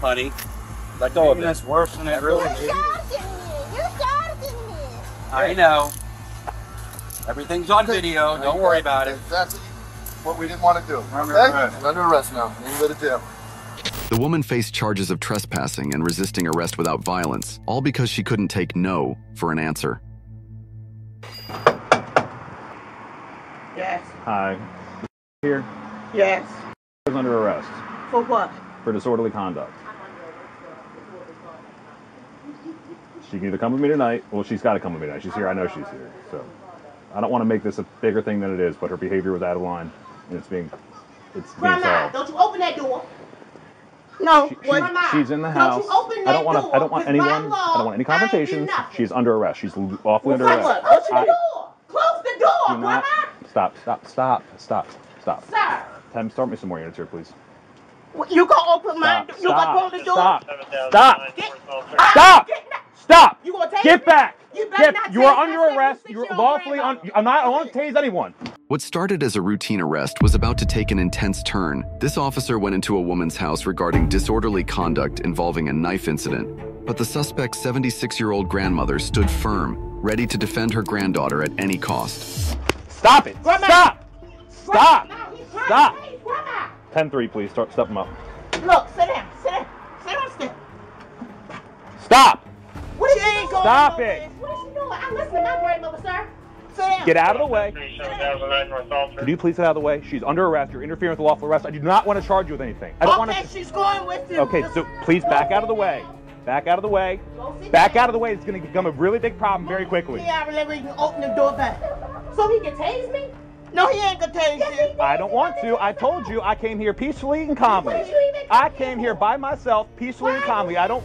Honey, let go of it. That's worse than it really is. You're charging me. I know. Everything's on video. Don't worry about it. That's what we didn't want to do. Under Okay? arrest. You're under arrest now. You can go to jail. The woman faced charges of trespassing and resisting arrest without violence, all because she couldn't take no for an answer. Yes. Hi. Here. Yes. Is under arrest For what? for disorderly conduct. She can either come with me tonight. Well, she's got to come with me tonight. She's here. I know she's here. So I don't want to make this a bigger thing than it is, but her behavior was out of line, and it's being Grandma, solved. don't you open that door. No. She's in the house. Don't you open that I don't want door, I don't want 'cause anyone. by I don't law, want any confrontations. nothing. She's under arrest. She's lawfully under Close arrest. the door. Close the door, Do not Grandma. stop. Sir. Tim, start me some more units here, please. You gonna open my door? You gonna close the door? Stop! You gonna take Get me? back! You better not You are take under my arrest. 76 You're year old lawfully on. I won't tase anyone. What started as a routine arrest was about to take an intense turn. This officer went into a woman's house regarding disorderly conduct involving a knife incident. But the suspect's 76-year-old grandmother stood firm, ready to defend her granddaughter at any cost. Stop it! Grandma. Stop! Stop! Grandma, he's trying Stop! to save Grandma. 10-3, please. Step them up. Look, sit down. Sit. Stop! What is she going Stop on, it. man? What is she doing? I'm listening to my grandmother, sir. Sit down. Get out of the way. Could you please get out of the way? She's under arrest. You're interfering with the lawful arrest. I do not want to charge you with anything. I don't want to. She's going with you. Okay, so please back out of the way. Back out of the way. Back out of the way. It's going to become a really big problem very quickly. Yeah, I really can open the door back. So he can tase me? No, he ain't gonna tase you. I don't want to. I told you I came here peacefully and calmly. I came here by myself, peacefully and calmly. I don't.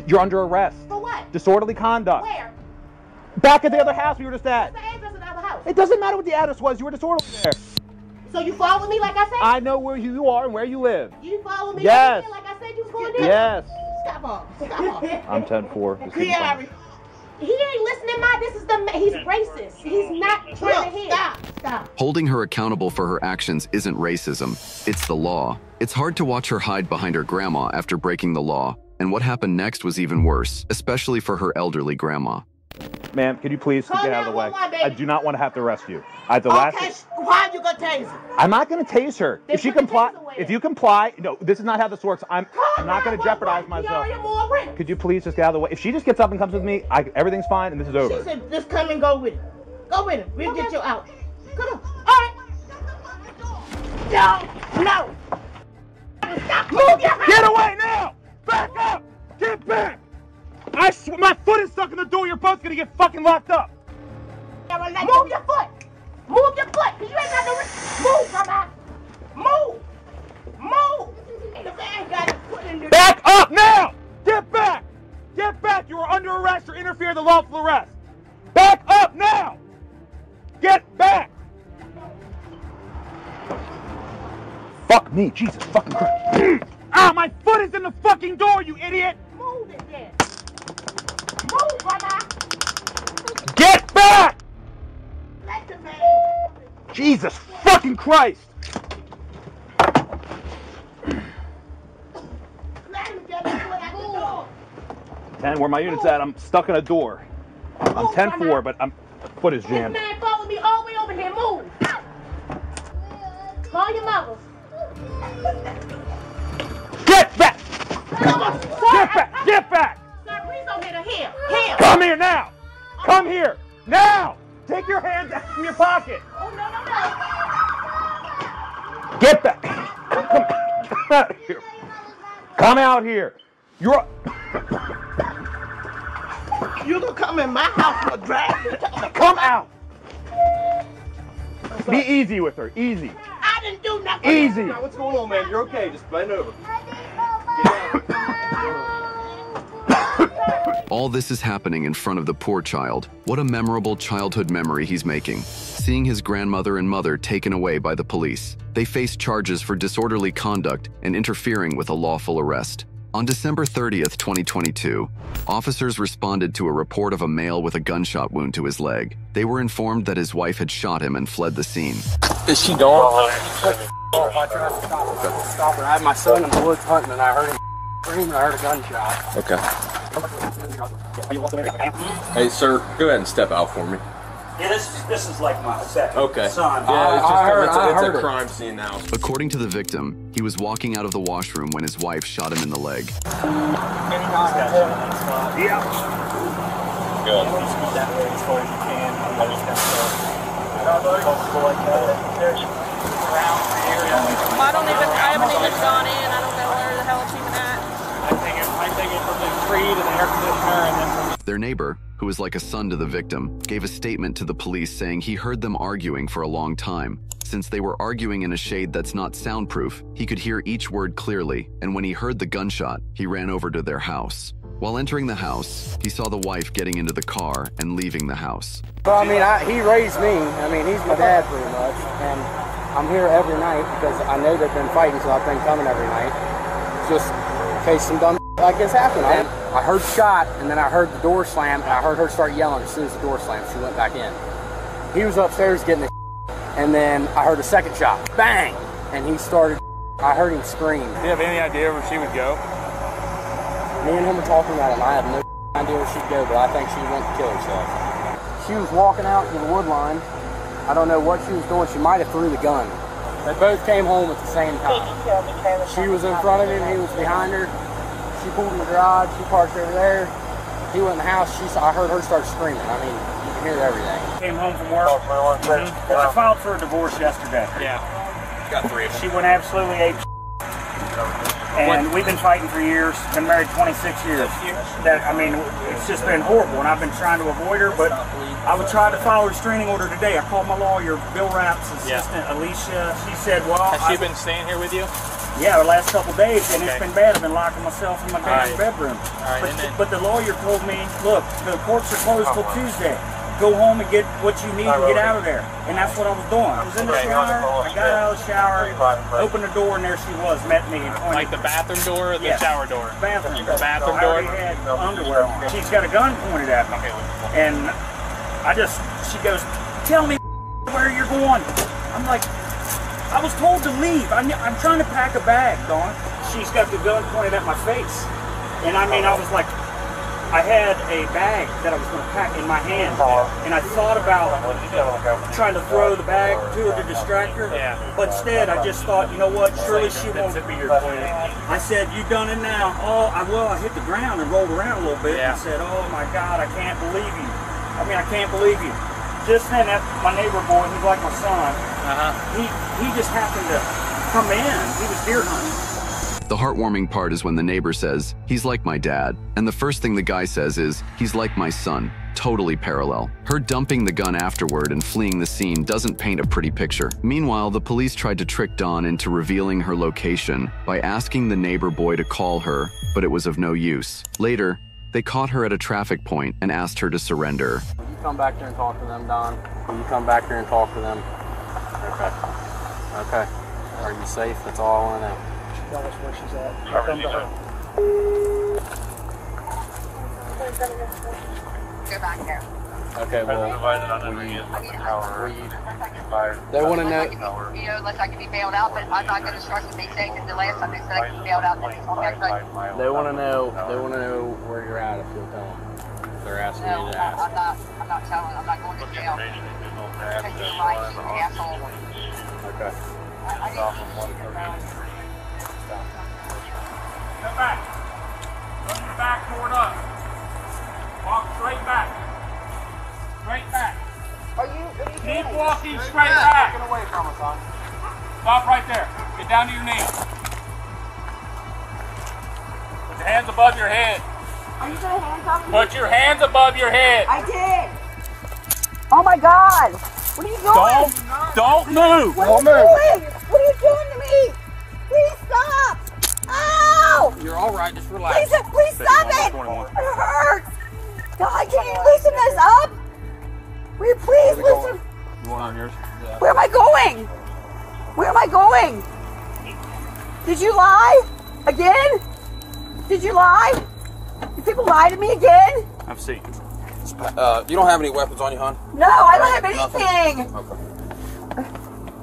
You're under arrest. For what? Disorderly conduct. Where? Back at the other house we were just at. What's the address of the other house? It doesn't matter what the address was. You were disorderly there. So you follow me like I said? I know where you are and where you live. You follow me Yes. like I said you was going to do? Yes. Stop off. I'm 10-4. He ain't listening, this is he's racist. He's not trying to hear. Stop. Holding her accountable for her actions isn't racism, it's the law. It's hard to watch her hide behind her grandma after breaking the law, and what happened next was even worse, especially for her elderly grandma. Ma'am, could you please get out of the way? I do not want to have to arrest you. Why are you gonna tase her? I'm not gonna tase her. If you comply, no, this is not how this works. I'm not gonna jeopardize myself. Could you please just get out of the way? If she just gets up and comes with me, everything's fine and this is over. She said, just come and go with her. Go with her. We'll get you out. Come on. All right. No. Stop. Move your hand. Get away now! Back up! Get back! My foot is stuck in the door. You're both gonna get fucking locked up. Move your foot. Move your foot. You ain't got no move, Grandma. Move. The man got his foot in there. Back up now! Get back! Get back! You are under arrest or interfere with the lawful arrest. Back up now! Get back! Fuck me, Jesus fucking Christ. Ah, my foot is in the fucking door, you idiot! Move it then. Move, Grandma. Get back! Let the man. Jesus fucking Christ! Let him get his foot out the door. 10, where my unit's at, I'm stuck in a door. I'm 10-4, but my foot is jammed. This man followed me all the way over here. Move. Call your mother. Get back! Get back! Get back! Sir, please don't hit her here. Here. Come here now! Come here! Now! Take your hands out from your pocket! Oh, no. Get back! Come out here! Come out here! You're... You don't come in my house for a drag. Come out! Be easy with her. Easy. I didn't do nothing. Easy. What's going on, man? You're okay. Just bend over. All this is happening in front of the poor child. What a memorable childhood memory he's making. Seeing his grandmother and mother taken away by the police. They face charges for disorderly conduct and interfering with a lawful arrest. On December 30th, 2022, officers responded to a report of a male with a gunshot wound to his leg. They were informed that his wife had shot him and fled the scene. Is she gone? I tried to stop her. I had my son in the woods hunting and I heard him scream and I heard a gunshot. Okay. Hey, sir, go ahead and step out for me. Yeah, this is like my second Okay. son. Yeah, it's a crime scene now. According to the victim, he was walking out of the washroom when his wife shot him in the leg. Yeah. Good. Just keep that way as far as you can. I haven't even gone in. I don't know where the hell it's even at. I take it from the tree to the air conditioner and then from Their neighbor, who was like a son to the victim, gave a statement to the police saying he heard them arguing for a long time. Since they were arguing in a shade that's not soundproof, he could hear each word clearly, and when he heard the gunshot, he ran over to their house. While entering the house, he saw the wife getting into the car and leaving the house. Well, I mean, he raised me. I mean, he's my dad pretty much, and I'm here every night because I know they've been fighting, so I've been coming every night. Just in case some dumb like this happened. I heard shot, and then I heard the door slam, and I heard her start yelling as soon as the door slammed. She went back in. He was upstairs getting the and then I heard a second shot. Bang! And he started, I heard him scream. Do you have any idea where she would go? Me and him were talking about it, and I have no idea where she'd go, but I think she went to kill herself. She was walking out to the wood line. I don't know what she was doing. She might have threw the gun. They both came home at the same time. She was in front of him, he was behind her. She pulled in the garage, she parked over there. He went in the house, I heard her start screaming. I mean, you can hear everything. came home from work. I filed for a divorce yesterday. Yeah. Got 3 of them. She went absolutely ape. And we've been fighting for years. Been married 26 years. I mean, it's just been horrible, and I've been trying to avoid her, but I would try to file a restraining order today. I called my lawyer, Bill Rapp's assistant, Alicia. She said, well... Has she been staying here with you? Yeah, the last couple of days, and it's been bad. I've been locking myself in my dad's bedroom. But the lawyer told me, look, the courts are closed till Tuesday. Go home and get what you need to get out of there. And that's what I was doing. I was in the shower, I got out of the shower, opened the door, and there she was, met me. Like the bathroom door or the shower door? Bathroom. The bathroom door? I already had underwear on. She's got a gun pointed at me. And she goes, tell me where you're going. I'm like, I was told to leave. I'm trying to pack a bag, Dawn. She's got the gun pointed at my face. And I mean, I was like, I had a bag that I was going to pack in my hand. And I thought about trying to throw the bag to her to distract her. But instead, I just thought, you know what, surely she won't. I said, you done it now. Oh, I hit the ground and rolled around a little bit and said, oh my God, I can't believe you. I mean, I can't believe you. Just then, my neighbor boy, he's like my son, he just happened to come in. He was deer hunting. The heartwarming part is when the neighbor says, he's like my dad, and the first thing the guy says is, he's like my son. Totally parallel. Her dumping the gun afterward and fleeing the scene doesn't paint a pretty picture. Meanwhile, the police tried to trick Dawn into revealing her location by asking the neighbor boy to call her, but it was of no use. Later, they caught her at a traffic point and asked her to surrender. Will you come back there and talk to them, Don? Will you come back there and talk to them? Okay. Okay. Are you safe? That's all I want to know. Tell us where she's at. Come to her. Go back there. Okay, well, they want to know. You know, unless I can be bailed out, but I'm not going to trust what they say because the last time they said I could be bailed out, they told me I couldn't. They want to know. They want to know where you're at. If you'll tell them. They're asking you to ask. I'm not telling. I'm not going to jail. Because you're right, you asshole. Okay. Step back. Run your back toward us. Walk straight back. Straight back. Keep walking straight back. Get away from us, son. Stop right there. Get down to your knees. Put your hands above your head. Are you going to handcuff me? Put your hands above your head. I did. Oh my God. What are you doing? Don't move. What are you doing? What are you doing to me? Please stop. Ow! You're all right. Just relax. Please stop it. It hurts. God, can you loosen this up? Will you please loosen? You want on yours? Where am I going? Where am I going? Did you lie? Again? Did you lie? Did people lie to me again? Have a seat. You don't have any weapons on you, hon? No, I don't have anything. Okay.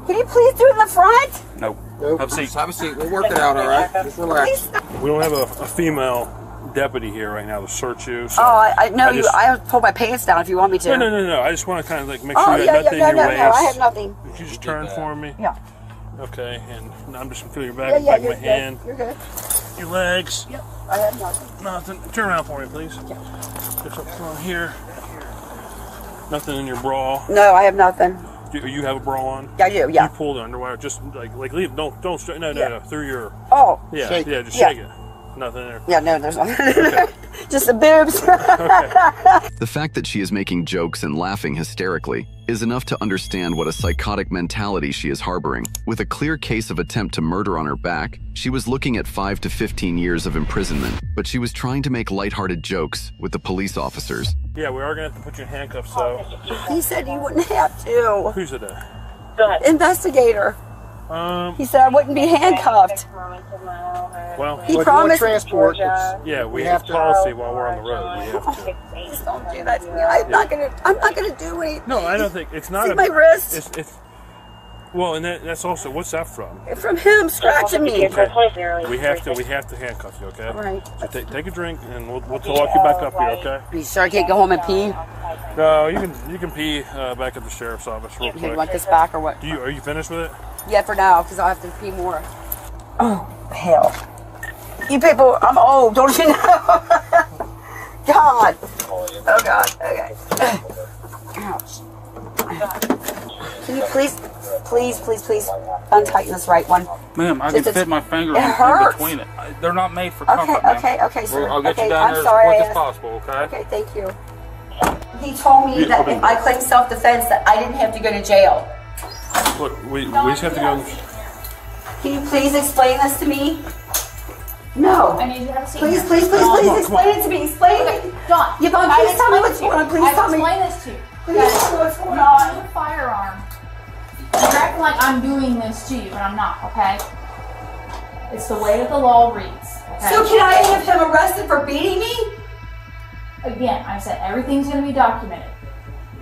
Can you please do it in the front? Nope. Have a seat. Have a seat. We'll work it out, all right? Just relax. We don't have a female deputy here right now to search you. So I pull my pants down if you want me to. No. I just want to kind of like make sure you got nothing in your waist. No, I have nothing. Could you just turn for me? Yeah. Okay, and I'm just gonna feel your back, back of my hand. You're good. Your legs. Yep, I have nothing. Nothing. Turn around for me, please. Yeah. Just up front here. Nothing in your bra. No, I have nothing. Do you have a bra on? Yeah, I do. Yeah. You pull the underwire. Just like leave. Don't straight. No. Through your. Oh. Yeah. Shake. Yeah. Just shake it. Nothing there. Yeah. No, there's nothing. Okay. Just the boobs. The fact that she is making jokes and laughing hysterically is enough to understand what a psychotic mentality she is harboring. With a clear case of attempt to murder on her back, she was looking at 5 to 15 years of imprisonment, but she was trying to make lighthearted jokes with the police officers. Yeah, we are gonna have to put you in handcuffs, so. He said you wouldn't have to. Who said that? Investigator. He said I wouldn't be handcuffed. Well, he promised. Transport. Yeah, we have policy while we're on the road. We have to. Please don't do that to me. I'm not gonna do anything. No, I don't think it's not. See my wrist. It's well, and that's also what's that from? From him scratching me. Okay. We have to handcuff you. Okay. All right. So take a drink, and we'll walk you back up here. Okay. You sure I can't go home and pee? No, you can pee back at the sheriff's office real quick. You want this back or what? Are you finished with it? Yeah, for now, because I'll have to pee more. Oh hell! You people, I'm old, don't you know? God. Oh God. Okay. Ouch. Can you please untighten this right one? Ma'am, I can fit my fingers in between it. They're not made for comfort, Okay, sir. I'll get you down there as quick as possible, okay? Okay, thank you. He told me that if I claimed self-defense that I didn't have to go to jail. Look, we just have to go. Can you please explain this to me? No. I need you to have a seat. Please explain it to me. Explain it. Dawn. Yeah, Dawn, please tell me what's going on. Please tell me. Explain this to you. Please tell me what's going on. You have a firearm. You're acting like I'm doing this to you, but I'm not, okay? It's the way that the law reads. Okay? So can I have him arrested for beating me? Again, I said everything's going to be documented.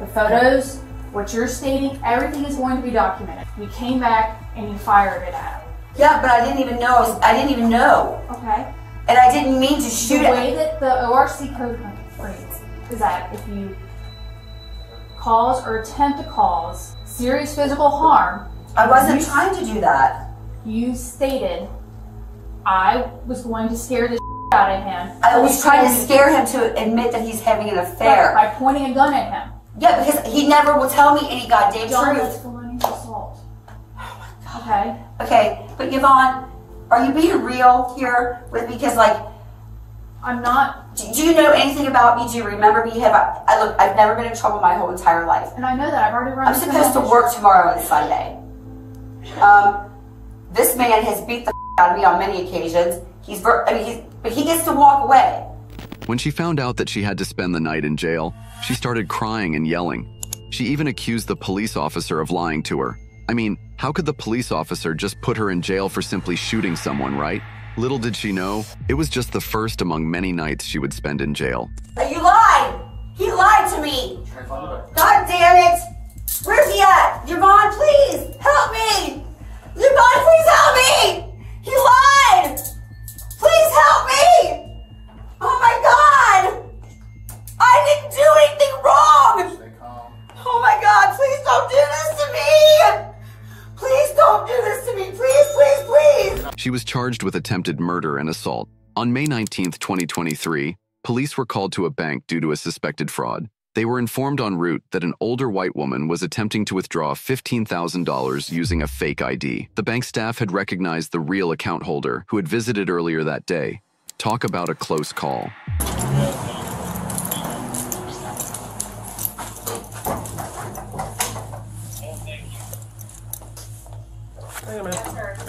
The photos, What you're stating, everything is going to be documented. You came back and you fired it at him. Yeah, but I didn't even know. I didn't even know. Okay. And I didn't mean to shoot The it. way that the ORC code reads is that if you cause or attempt to cause serious physical harm, I wasn't trying to do that. You stated, I was going to scare the out of him. I was trying to scare him to admit that he's having an affair. By pointing a gun at him. Yeah, because he never will tell me any goddamn truth. That's felonious assault. Oh my God. Okay. Okay, but Yvonne, are you being real here with me? Because like, I'm not. Do you know anything about me? Do you remember me? I've never been in trouble my whole entire life. And I know that. I've already run. I'm supposed to work tomorrow and Sunday. This man has beat the out of me on many occasions. But he gets to walk away. When she found out that she had to spend the night in jail, she started crying and yelling. She even accused the police officer of lying to her. I mean, how could the police officer just put her in jail for simply shooting someone, right? Little did she know, it was just the first among many nights she would spend in jail. You lied! He lied to me! God damn it! Where's he at? Yvonne, please! Help me! Yvonne, please help me! He lied! Please help me! Oh my God! I didn't do anything wrong! Oh my God, please don't do this to me! Please don't do this to me, please, please, please! She was charged with attempted murder and assault. On May 19, 2023, police were called to a bank due to a suspected fraud. They were informed en route that an older white woman was attempting to withdraw $15,000 using a fake ID. The bank staff had recognized the real account holder who had visited earlier that day. Talk about a close call.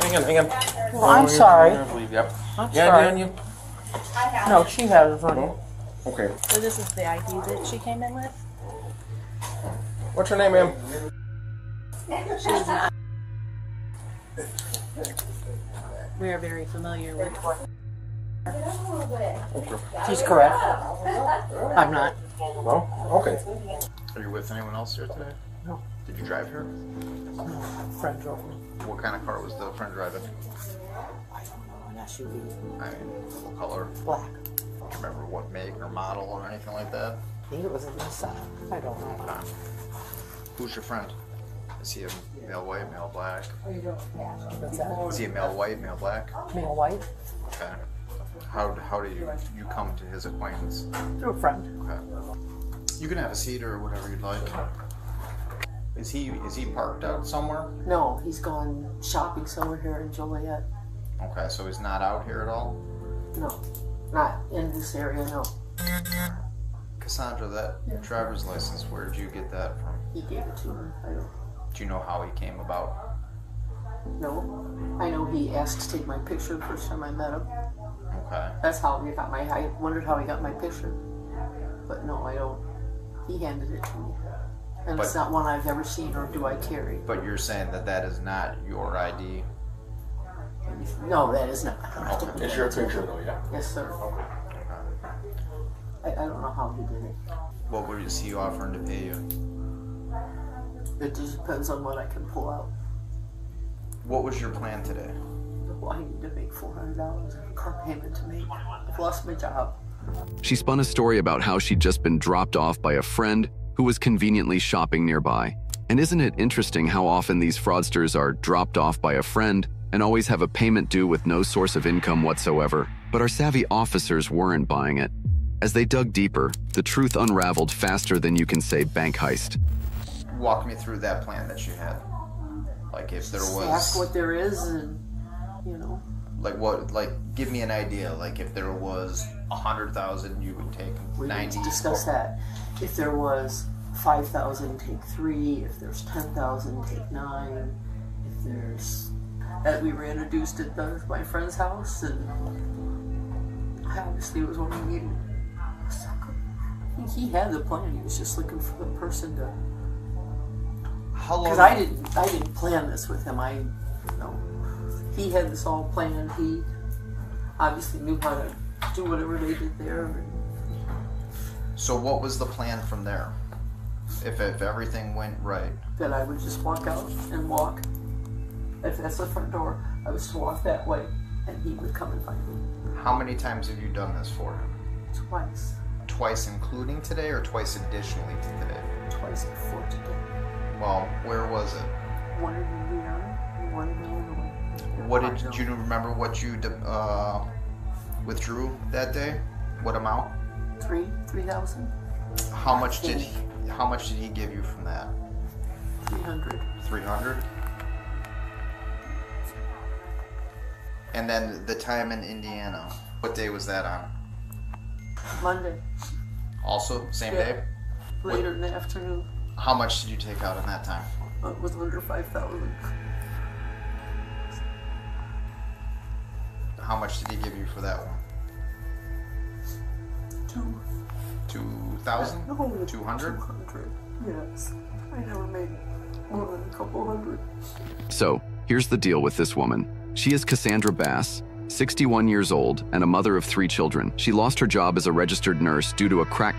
Hang on. Well, I'm sorry. Yep. I'm yeah, sorry. Dan, you. No, she has it on. Okay. So this is the ID that she came in with? What's her name, ma'am? We are very familiar with her. Okay. She's correct. I'm not. No? Okay. Are you with anyone else here today? No. Did you drive here? No. Friend drove me. What kind of car was the friend driving? I don't know. An SUV. I mean, what color? Black. Do you remember what make or model or anything like that? I think it was a Nissan. I don't know. Okay. Who's your friend? Is he a male white, male black? What's that? Is he a male white, male black? Male white. Okay. How do you come to his acquaintance? Through a friend. Okay. You can have a seat or whatever you'd like. Is he parked out somewhere? No, he's gone shopping somewhere here in Joliet. Okay, so he's not out here at all? No, not in this area, no. Cassandra, that driver's license, where did you get that from? He gave it to her. I don't. Do you know how he came about? No. I know he asked to take my picture the first time I met him. Okay. That's how he got I wondered how he got my picture. But no, I don't. He handed it to me. And it's not one I've ever seen or do I carry. But you're saying that is not your ID? No, that is not. Okay. It's your picture though, yeah? Yes, sir. I don't know how he did it. What is he offering to pay you? It just depends on what I can pull out. What was your plan today? Well, I need to make $400 in a car payment to make. I've lost my job. She spun a story about how she'd just been dropped off by a friend who was conveniently shopping nearby. And isn't it interesting how often these fraudsters are dropped off by a friend and always have a payment due with no source of income whatsoever? But our savvy officers weren't buying it. As they dug deeper, the truth unraveled faster than you can say bank heist. Walk me through that plan that you had. Like if there was... Ask what there is and, you know. Like what, like give me an idea. Like if there was 100,000, you would take 90. We need to discuss that. If there was 5,000, take 3. If there's 10,000, take 9. If there's... That we were introduced at my friend's house, and obviously it was what we needed. He had the plan. He was just looking for the person to. How long? Because I didn't plan this with him. He had this all planned. He obviously knew how to do whatever they did there. So what was the plan from there? If everything went right. Then I would just walk out and walk. If that's the front door, I was to walk that way, and he would come and find me. How many times have you done this for him? Twice. Twice including today, or twice additionally to today? Twice before today. Well, where was it? One in Indiana, one in Illinois. What do you remember what you withdrew that day? What amount? $3,000. How much did he give you from that? 300. 300. And then the time in Indiana, what day was that on? Monday. Also, same day? Later in the afternoon. How much did you take out in that time? It was under 5,000. How much did he give you for that one? 2,000? No, 200? 200. Yes. I never made more than a couple hundred. So, here's the deal with this woman. She is Cassandra Bass, 61 years old and a mother of 3 children. She lost her job as a registered nurse due to a crack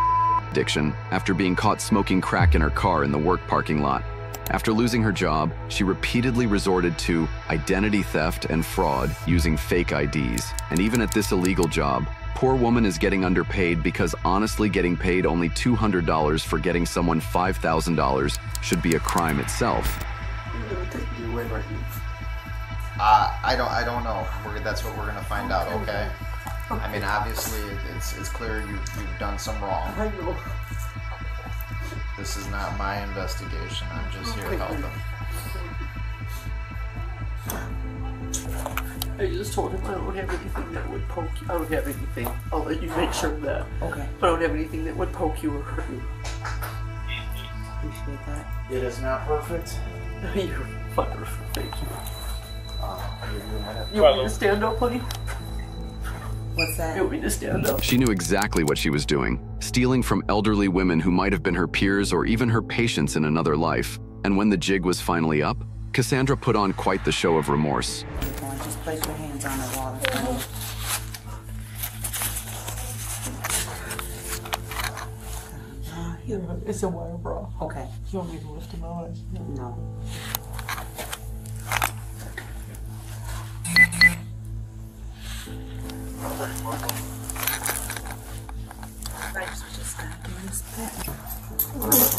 addiction after being caught smoking crack in her car in the work parking lot. After losing her job, she repeatedly resorted to identity theft and fraud using fake IDs. And even at this illegal job, poor woman is getting underpaid because honestly getting paid only $200 for getting someone $5,000 should be a crime itself. You're gonna take me away right now. I don't know. That's what we're gonna find out, okay? I mean, obviously, it's clear you've done some wrong. I know. This is not my investigation. I'm just here helping. I just told him I don't have anything that would poke you. I don't have anything. I'll let you make sure of that. Okay. I don't have anything that would poke you or hurt you. Appreciate that. It is not perfect. You're wonderful. Thank you. You want me to stand up, honey? What's that? You want me to stand up? She knew exactly what she was doing, stealing from elderly women who might have been her peers or even her patients in another life. And when the jig was finally up, Cassandra put on quite the show of remorse. Just place your hands on the wall. It's a wire bra. Okay. You don't need to lift them out. No.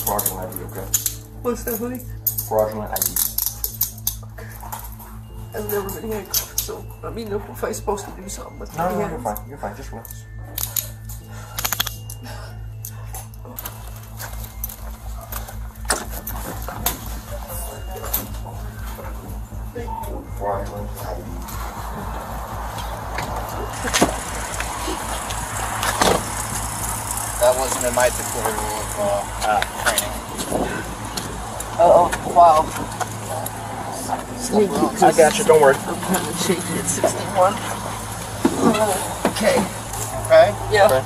Fraudulent ID, okay? What's that, honey? Fraudulent ID. I've never been handcuffed, so I mean, if I'm supposed to do something with my No, hands. you're fine. You're fine. Just relax. Fraudulent ID. That wasn't in my tutorial of training. Oh, wow. I got you. Don't worry. I'm kind of shaky at 61. Okay. Okay? Yeah.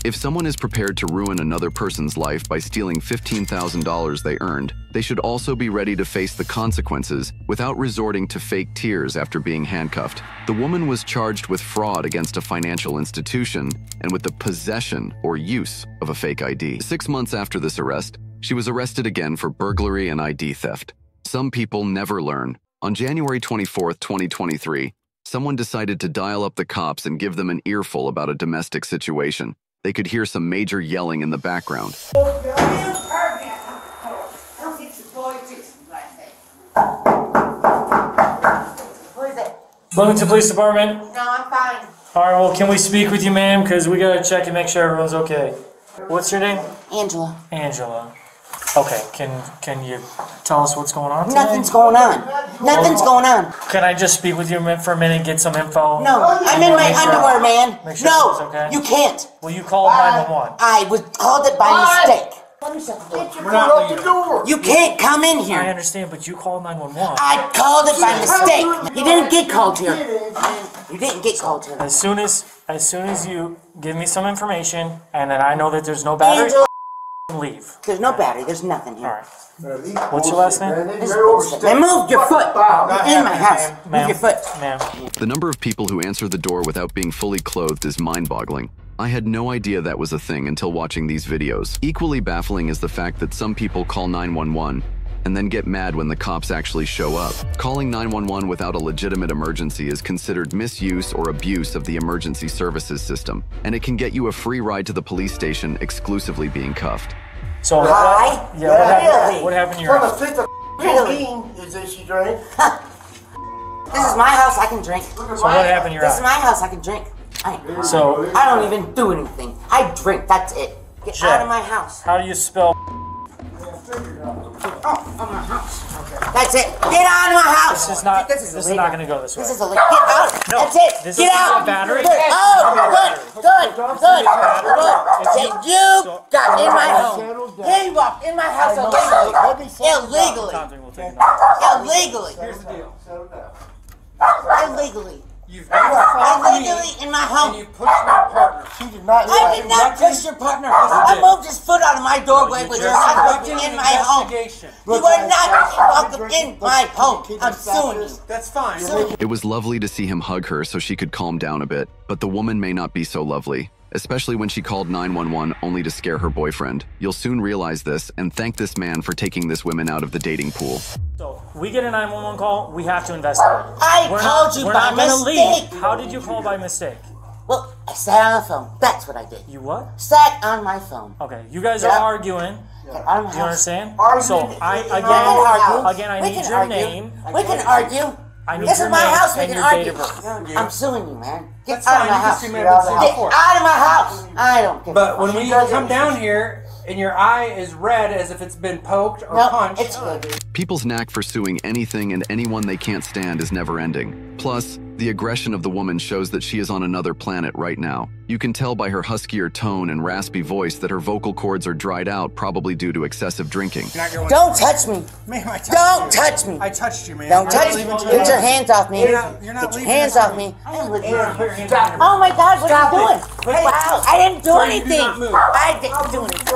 If someone is prepared to ruin another person's life by stealing $15,000 they earned, they should also be ready to face the consequences without resorting to fake tears after being handcuffed. The woman was charged with fraud against a financial institution and with the possession or use of a fake ID. 6 months after this arrest, she was arrested again for burglary and ID theft. Some people never learn. On January 24th, 2023, someone decided to dial up the cops and give them an earful about a domestic situation. They could hear some major yelling in the background. Welcome to the police department. No, I'm fine. All right, well, can we speak with you, ma'am? Because we got to check and make sure everyone's okay. What's your name? Angela. Angela. Okay, can you tell us what's going on today? Nothing's going on. Nothing's going on. Can I just speak with you for a minute, get some info? No, I'm in my underwear, man. Make sure No, everything's okay? you can't. Well, you called 911. I was called it by mistake. We're not leaving. You can't come in here. I understand, but you called 911. I called it by mistake. You didn't get called here. You didn't get called here. As soon as you give me some information, and then I know that there's no battery. leave. There's no battery. There's nothing here. All right. What's your last name? Then move your foot in my house. Move your foot. Ma'am. The number of people who answer the door without being fully clothed is mind-boggling. I had no idea that was a thing until watching these videos. Equally baffling is the fact that some people call 911 and then get mad when the cops actually show up. Calling 911 without a legitimate emergency is considered misuse or abuse of the emergency services system, and it can get you a free ride to the police station exclusively being cuffed. So Hi? what happened to your house? Really? Is this she drink? This is my house. I can drink. So what happened to your This is my house. I can drink. So I don't even do anything. I drink. That's it. Get out of my house. How do you spell? Oh, my house. That's it. Get out of my house. This is not. This is not going to go this way. This is a get out. No. That's it. This Get is out. a battery. Oh, good. You got in my home. He walked in my house illegally. Illegally. Here's the deal. Illegally. You've illegally in my home. And you pushed my partner. She did not. I did not push your partner. I moved his foot out of my doorway when you're not welcome in my home. You are not welcome in my home. I'm suing you. That's fine. It was lovely to see him hug her so she could calm down a bit, but the woman may not be so lovely, especially when she called 911 only to scare her boyfriend. You'll soon realize this and thank this man for taking this woman out of the dating pool. So we get a 911 call, we have to investigate. I called you by mistake. Leave. How did you call by mistake? Well, I sat on the phone. That's what I did. You what? Sat on my phone. Okay, you guys are arguing. Do you understand? So I need your name. We can argue. This is my house. We can argue. I'm suing you, man. Get out of my house. Get out of my house. I don't care. But when we come down here and your eye is red as if it's been poked or punched. It's good. People's knack for suing anything and anyone they can't stand is never ending. Plus, the aggression of the woman shows that she is on another planet right now. You can tell by her huskier tone and raspy voice that her vocal cords are dried out, probably due to excessive drinking. Don't touch me. Ma'am, I touched Don't you. touch me. I touched you, man. Don't touch me. Get your hands off me. You're not Get your leaving hands this off me. Oh my God, what are you doing? Wow, I didn't do anything. I didn't do anything.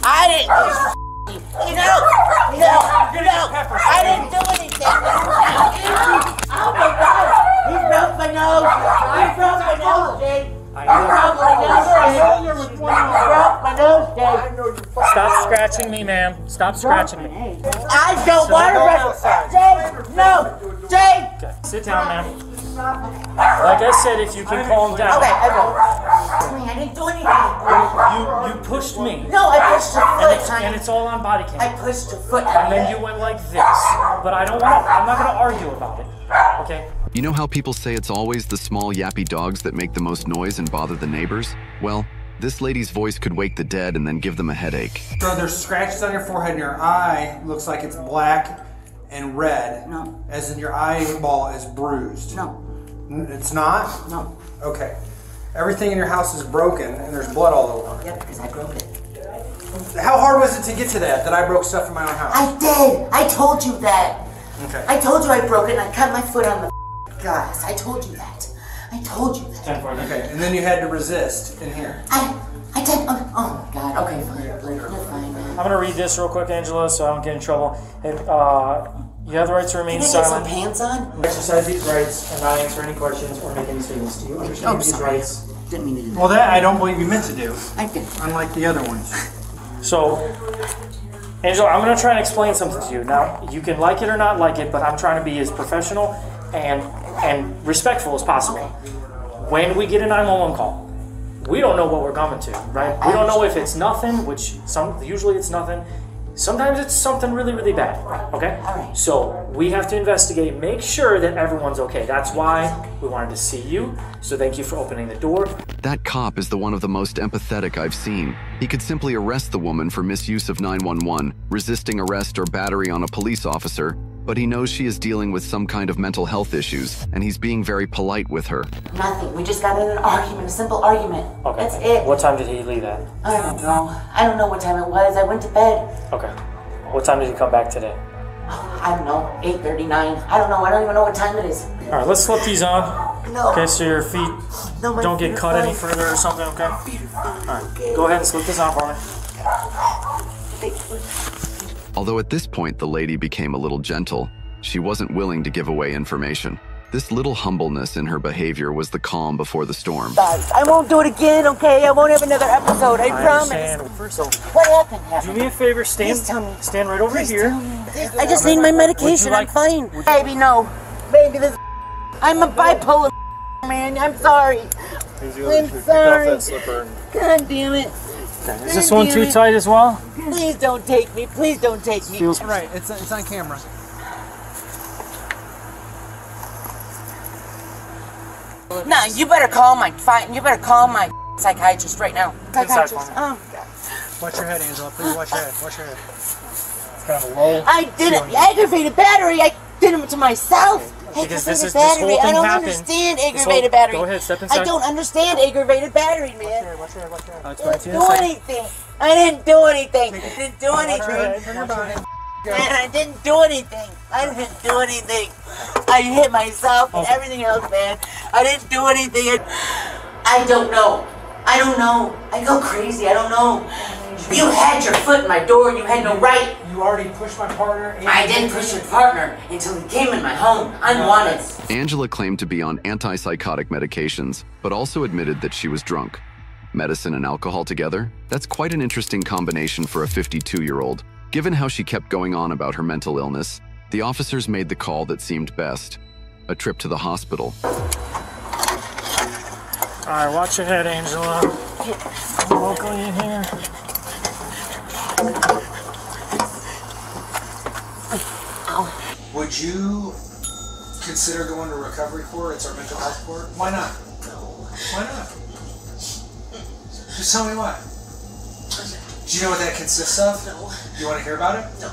I didn't. No, I didn't do anything. Oh my God, he broke my nose. He broke my nose, Dave. He broke my nose, Dave. Stop scratching me, ma'am. Stop scratching me. I don't want to Dave, no. Dave. Okay, sit down, ma'am. Like I said, if you can calm down. Okay, I will. I didn't do anything. You pushed me. No, I pushed your foot. And it's all on body cam. I pushed your foot. And then you went like this. But I'm not gonna argue about it. Okay? You know how people say it's always the small yappy dogs that make the most noise and bother the neighbors? Well, this lady's voice could wake the dead and then give them a headache. So there's scratches on your forehead and your eye looks like it's black and red. No. As in your eyeball is bruised. No. It's not? No. Okay. Everything in your house is broken and there's blood all over. Yeah, because I broke it. How hard was it to get to that I broke stuff in my own house? I did. I told you that. Okay. I told you I broke it and I cut my foot on the glass. I told you that. I told you that. Okay, and then you had to resist in here. I did. Oh my God. Okay, fine. You're fine, man. I'm gonna read this real quick, Angela, so I don't get in trouble. You have the right to remain Can I get silent. some pants on? Exercise these rights and not answer any questions or make any statements. Do you understand these rights? Didn't mean to do that. Well, that I don't believe you meant to do. I did. Unlike the other ones. So, Angela, I'm going to try and explain something to you. Now, you can like it or not like it, but I'm trying to be as professional and respectful as possible. When we get a 911 call, we don't know what we're coming to, right? We don't know if it's nothing, which usually it's nothing. Sometimes it's something really, really bad, okay? All right. So we have to investigate, make sure that everyone's okay. That's why we wanted to see you. So thank you for opening the door. That cop is the one of the most empathetic I've seen. He could simply arrest the woman for misuse of 911, resisting arrest or battery on a police officer, but he knows she is dealing with some kind of mental health issues, and he's being very polite with her. Nothing. We just got in an argument, a simple argument. Okay. That's it. What time did he leave at? I don't know. I don't know what time it was. I went to bed. Okay. What time did he come back today? I don't know. 8:39. I don't know. I don't even know what time it is. All right, let's slip these on. No. Okay, so your feet No, my don't feet get are cut any fine. further or something, okay? Alright, go ahead and slip this on for me. Although at this point the lady became a little gentle, she wasn't willing to give away information. This little humbleness in her behavior was the calm before the storm. I won't do it again, okay? I won't have another episode, I promise. So, what happened? Do me a favor, stand right over here. I just need my medication, I'm fine. Baby, no. Baby, this I'm a bipolar man, I'm sorry. I'm sorry. God damn it. Is this one too tight as well? Please don't take me, please don't take me. Right, it's on camera. No, you better call my psychiatrist right now. Psychiatrist. Oh, God. Watch your head, Angela. Please watch your head. Watch your head. It's kind of a low. I did it. Aggravated battery. I did it to myself. Because Aggravated battery. I don't understand aggravated battery. Go ahead, step inside. I don't understand aggravated battery, man. Watch your head. I didn't do anything. I didn't do anything. I didn't do anything. Man, I didn't do anything. I didn't do anything. I hit myself and everything else, man. I didn't do anything. I don't know. I don't know. I go crazy. I don't know. You had your foot in my door. You had no right. You already pushed my partner. I didn't push your partner until he came in my home, unwanted. Angela claimed to be on antipsychotic medications, but also admitted that she was drunk. Medicine and alcohol together? That's quite an interesting combination for a 52-year-old. Given how she kept going on about her mental illness, the officers made the call that seemed best: a trip to the hospital. Alright, watch your head, Angela. Locally in here. Would you consider going to recovery court? It's our mental health court. Why not? Why not? Just tell me why. Do you know what that consists of? No. You want to hear about it? No.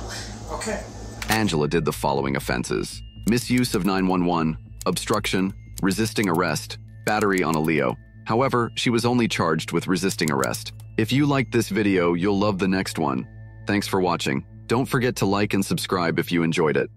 Okay. Angela did the following offenses: misuse of 911, obstruction, resisting arrest, battery on a Leo. However, she was only charged with resisting arrest. If you liked this video, you'll love the next one. Thanks for watching. Don't forget to like and subscribe if you enjoyed it.